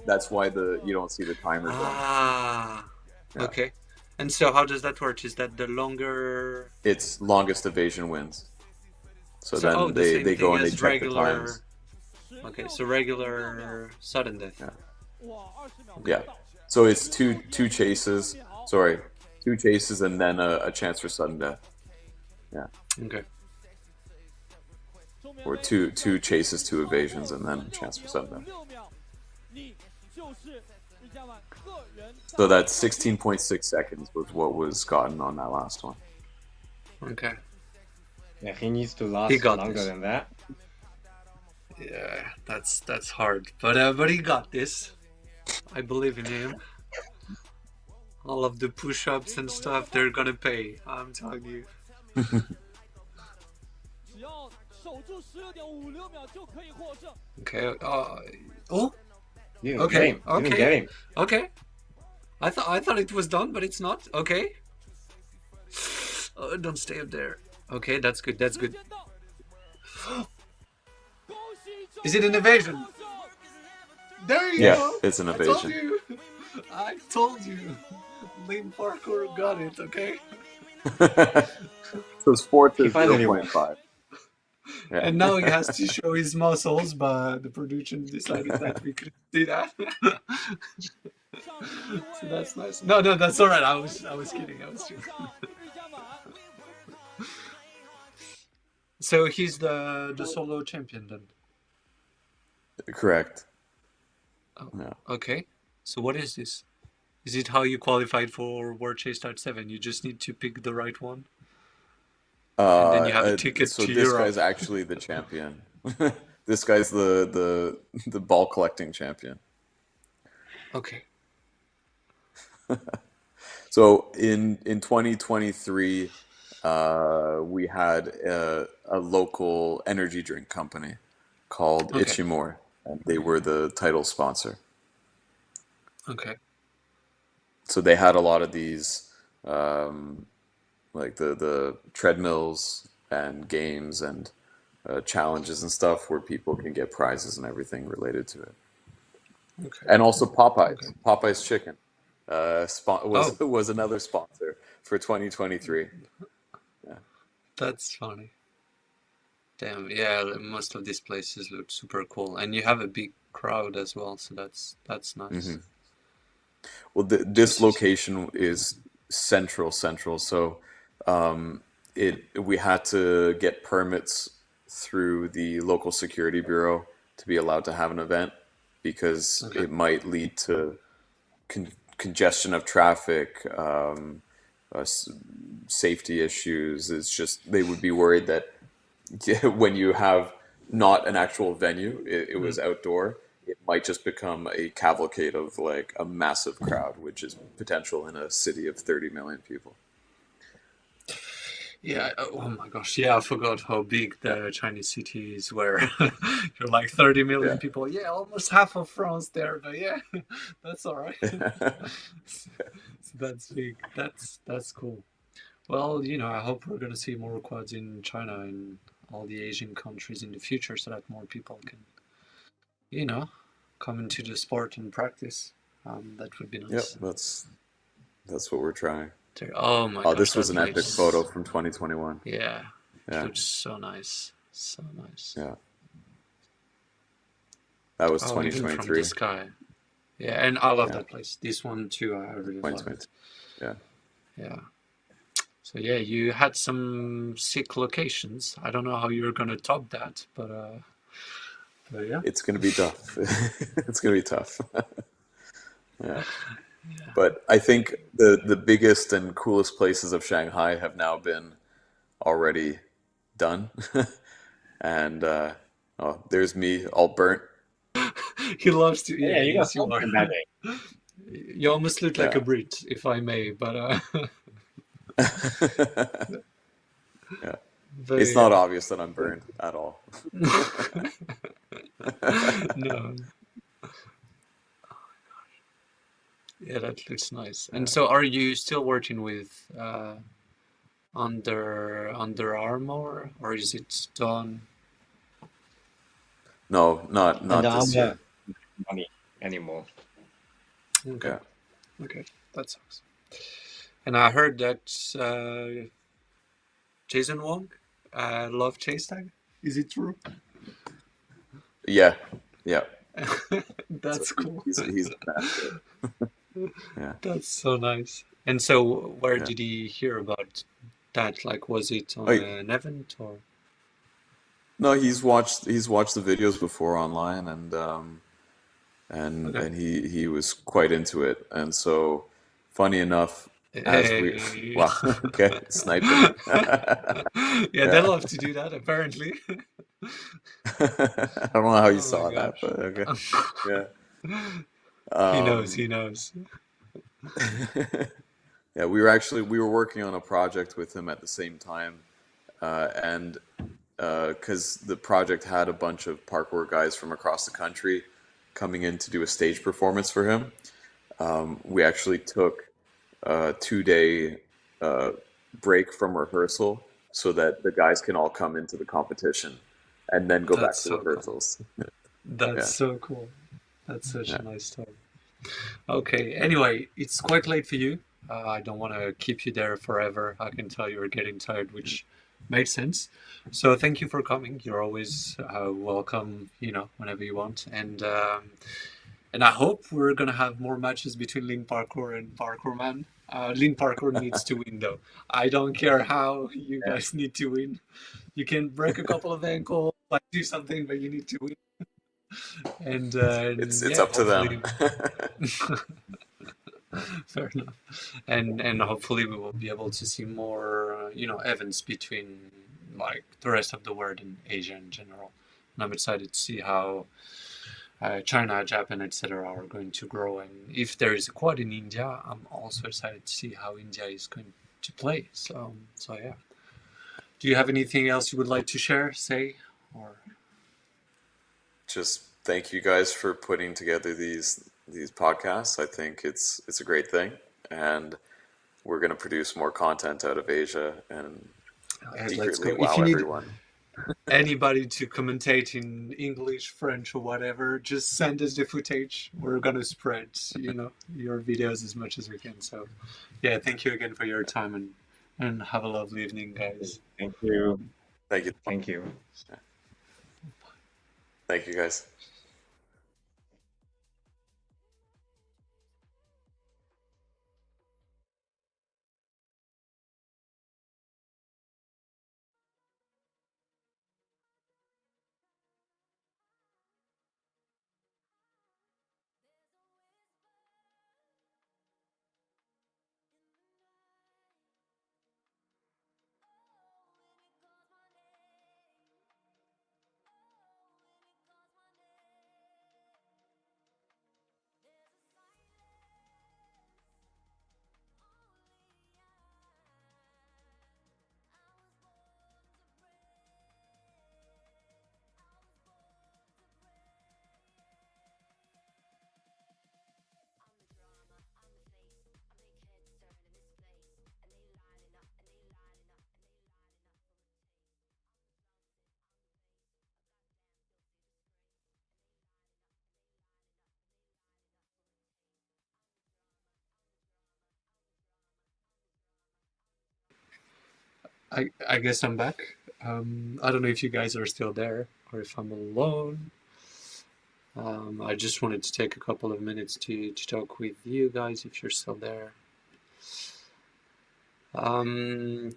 That's why you don't see the timer going. Ah, Yeah. okay. And so how does that work? Is that the longer? It's longest evasion wins. So So, then the same they thing go and they as check the regular. times. Okay, so regular sudden death. Yeah. Yeah. So it's two chases. Sorry, two chases and then a chance for sudden death. Yeah. Okay. Or two chases, two evasions, and then a chance for sudden death. So that's 16.6 seconds was what was gotten on that last one. Okay. Yeah, he needs to He last got longer this. than that. Yeah, that's hard, but he got this. I believe in him. All of the push-ups and stuff, they're gonna pay. I'm telling you. Okay. Oh. Didn't Okay. get him. Didn't get Okay. him. Okay. I thought it was done, but it's not. Okay. Oh, don't stay up there. Okay, that's good. That's good. Is it an evasion? There you Yeah, go. it's an I told evasion. you. I told you. Lean Parkour got it. Okay. So it's 4 He to finally won. 0.5. Yeah. And now he has to show his muscles, but the production decided that we couldn't do that. So that's nice. No, that's all right. I was kidding. I was kidding. So he's the solo champion then. Correct. Oh, Yeah. okay. So what is this? Is it how you qualified for World Chase Start 7? You just need to pick the right one, and then you have a ticket So to this Europe. guy's actually the champion. This guy's the ball collecting champion. Okay. So in 2023, we had a local energy drink company called Okay. Ichimor, and they were the title sponsor. Okay. So they had a lot of these, like the treadmills and games and challenges and stuff where people can get prizes and everything related to it. Okay. And also Popeyes. Okay. Popeyes Chicken Oh, was another sponsor for 2023. Yeah. that's funny. Damn. Yeah, most of these places look super cool, and you have a big crowd as well, so that's nice. Well, this Jesus. location is central. So we had to get permits through the local security bureau to be allowed to have an event because Okay. it might lead to congestion of traffic, safety issues. It's just they would be worried that when you have not an actual venue, it was outdoor. It might just become a cavalcade of like a massive crowd, which is potential in a city of 30 million people. Yeah, oh my gosh, yeah, I forgot how big the Chinese city is where you're like 30 million Yeah. people. Yeah, almost half of France there, but yeah, that's all right. So that's big. That's cool. Well, I hope we're gonna see more quads in China and all the Asian countries in the future so that more people can, come into the sport and practice. That would be Yep, nice. that's what we're trying. Oh my Oh, gosh, this was that an epic place. photo from 2021. Yeah, it Yeah, looks so nice. So nice. yeah. That was Oh, even from the 2023. sky. Yeah, and I love Yeah, that place. This one too, I really love 2022. it. Yeah. Yeah. So yeah, you had some sick locations. I don't know how you're gonna top that, but yeah. It's gonna be tough. It's gonna be tough. Yeah. But I think the biggest and coolest places of Shanghai have now been already done. And oh, there's me all burnt. He loves to. Yeah, Yeah, you got yes, you are. sunburn that day. You almost look like a Yeah. Brit, if I may, but Yeah. but It's not yeah, obvious that I'm burned at all. no. Yeah, that looks nice. And Yeah. so, are you still working with Under Armour, or is it done? No, and not I'm this not year. money anymore. Okay, Yeah. okay, that sucks. And I heard that Jason Wong loved Chase Tag. Is it true? Yeah. Yeah. So That's cool. he's a fan of it. Yeah. That's so nice. And so, where Yeah. did he hear about that? Like, was it Oh, on an event or? no, he's watched the videos before online, and Okay. he was quite into it. And so, funny enough, as we Hey. wow, okay, sniping. Yeah, they Yeah. love to do that, apparently. I don't know how you Oh my saw that, gosh. but okay. Yeah. He knows, he Um, knows. yeah, we were working on a project with him at the same time, and because the project had a bunch of parkour guys from across the country coming in to do a stage performance for him. We actually took a 2 day uh, break from rehearsal so that the guys can all come into the competition and then go That's back to so cool. rehearsals. That's Yeah, so cool. That's such yeah. a nice story. Okay, anyway, it's quite late for you. I don't want to keep you there forever. I can tell you're getting tired, which makes sense. So thank you for coming. You're always welcome, whenever you want. And I hope we're gonna have more matches between Lean Parkour and Parkour Man. Lean Parkour needs to win, though. I don't care how you guys need to win. You can break a couple of ankles, like do something, but you need to win. It's And it's yeah, up to them. hopefully. Fair enough. And hopefully we will be able to see more, events between like the rest of the world and Asia in general. And I'm excited to see how China, Japan, etc. are going to grow. And if there is a quad in India, I'm also excited to see how India is going to play. So yeah. Do you have anything else you would like to share, say, or? Just thank you guys for putting together these podcasts. I think it's a great thing, and we're going to produce more content out of Asia and Let's secretly go. If wow you need everyone. anybody to commentate in English, French, or whatever, just send us the footage. We're gonna spread, your videos as much as we can. So, yeah, thank you again for your time and have a lovely evening, guys. Thank you. Thank you. Thank you. Thank you guys. I guess I'm back. I don't know if you guys are still there or if I'm alone. I just wanted to take a couple of minutes to talk with you guys if you're still there. Um,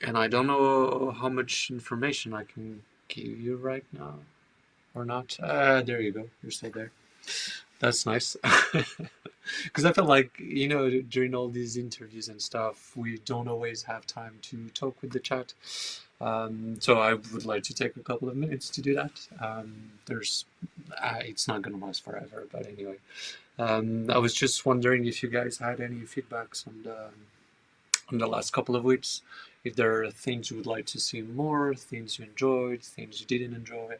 and I don't know how much information I can give you right now or not. There you go. You're still there. That's nice. Because I feel like, during all these interviews and stuff, we don't always have time to talk with the chat. So I would like to take a couple of minutes to do that. It's not going to last forever, but anyway. I was just wondering if you guys had any feedbacks on the last couple of weeks. If there are things you would like to see more, things you enjoyed, things you didn't enjoy.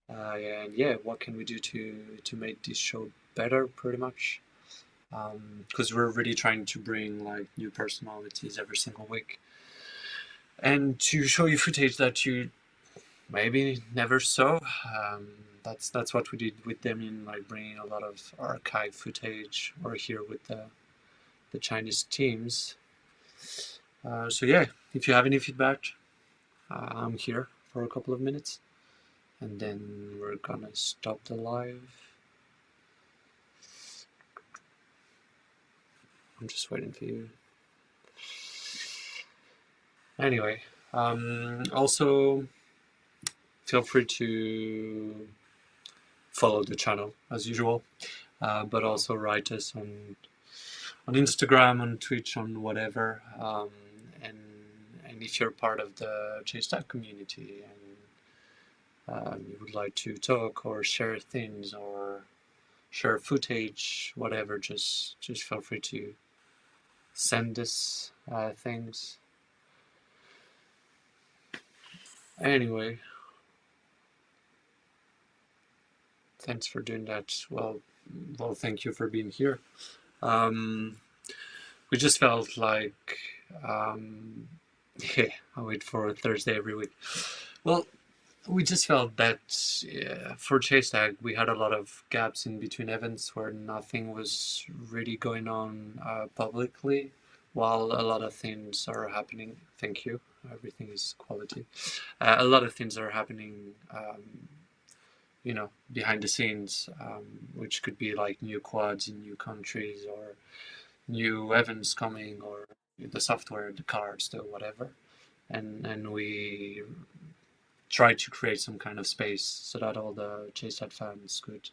And yeah, what can we do to make this show better, pretty much? Because we're really trying to bring like new personalities every single week, and to show you footage that you maybe never so. That's what we did with Damien, like bringing a lot of archive footage, or here with the Chinese teams. So yeah, if you have any feedback, I'm here for a couple of minutes, and then we're gonna stop the live. I'm just waiting for you. Anyway, also feel free to follow the channel as usual, but also write us on Instagram, on Twitch, on whatever, and if you're part of the JSTAG community and you would like to talk or share things or share footage, whatever, just feel free to send us things. Anyway, thanks for doing that. Well, thank you for being here. We just felt like, yeah, I wait for Thursday every week. Well, we just felt that for Chase Tag, we had a lot of gaps in between events where nothing was really going on publicly, while a lot of things are happening. Thank you. Everything is quality. A lot of things are happening, behind the scenes, which could be like new quads in new countries or new events coming or the software, the cards, the whatever. And we tried to create some kind of space so that all the JSAT fans could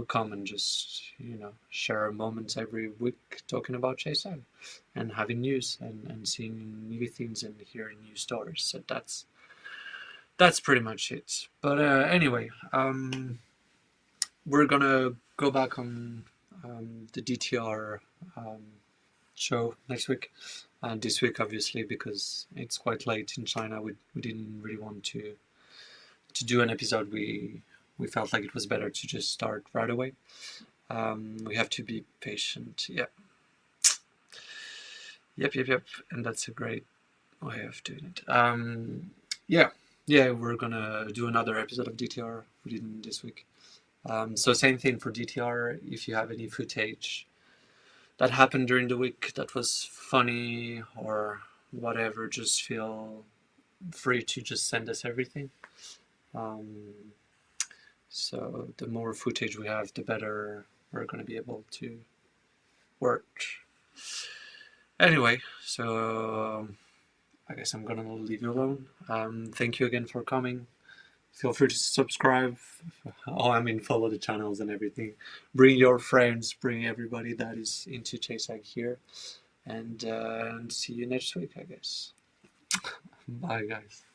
come and just share moments every week talking about JSAT and having news and seeing new things and hearing new stories. So that's pretty much it. But anyway, we're gonna go back on the DTR show next week, and this week obviously because it's quite late in China. We didn't really want to do an episode. We felt like it was better to just start right away. We have to be patient. Yep, and that's a great way of doing it. We're gonna do another episode of DTR. We didn't this week. So same thing for DTR. If you have any footage that happened during the week that was funny or whatever, just feel free to just send us everything. So the more footage we have, the better we're going to be able to work. Anyway, so I guess I'm going to leave you alone. Thank you again for coming. Feel free to subscribe. Follow the channels and everything. Bring your friends, bring everybody that is into JSAG here. And see you next week, I guess. Bye, guys.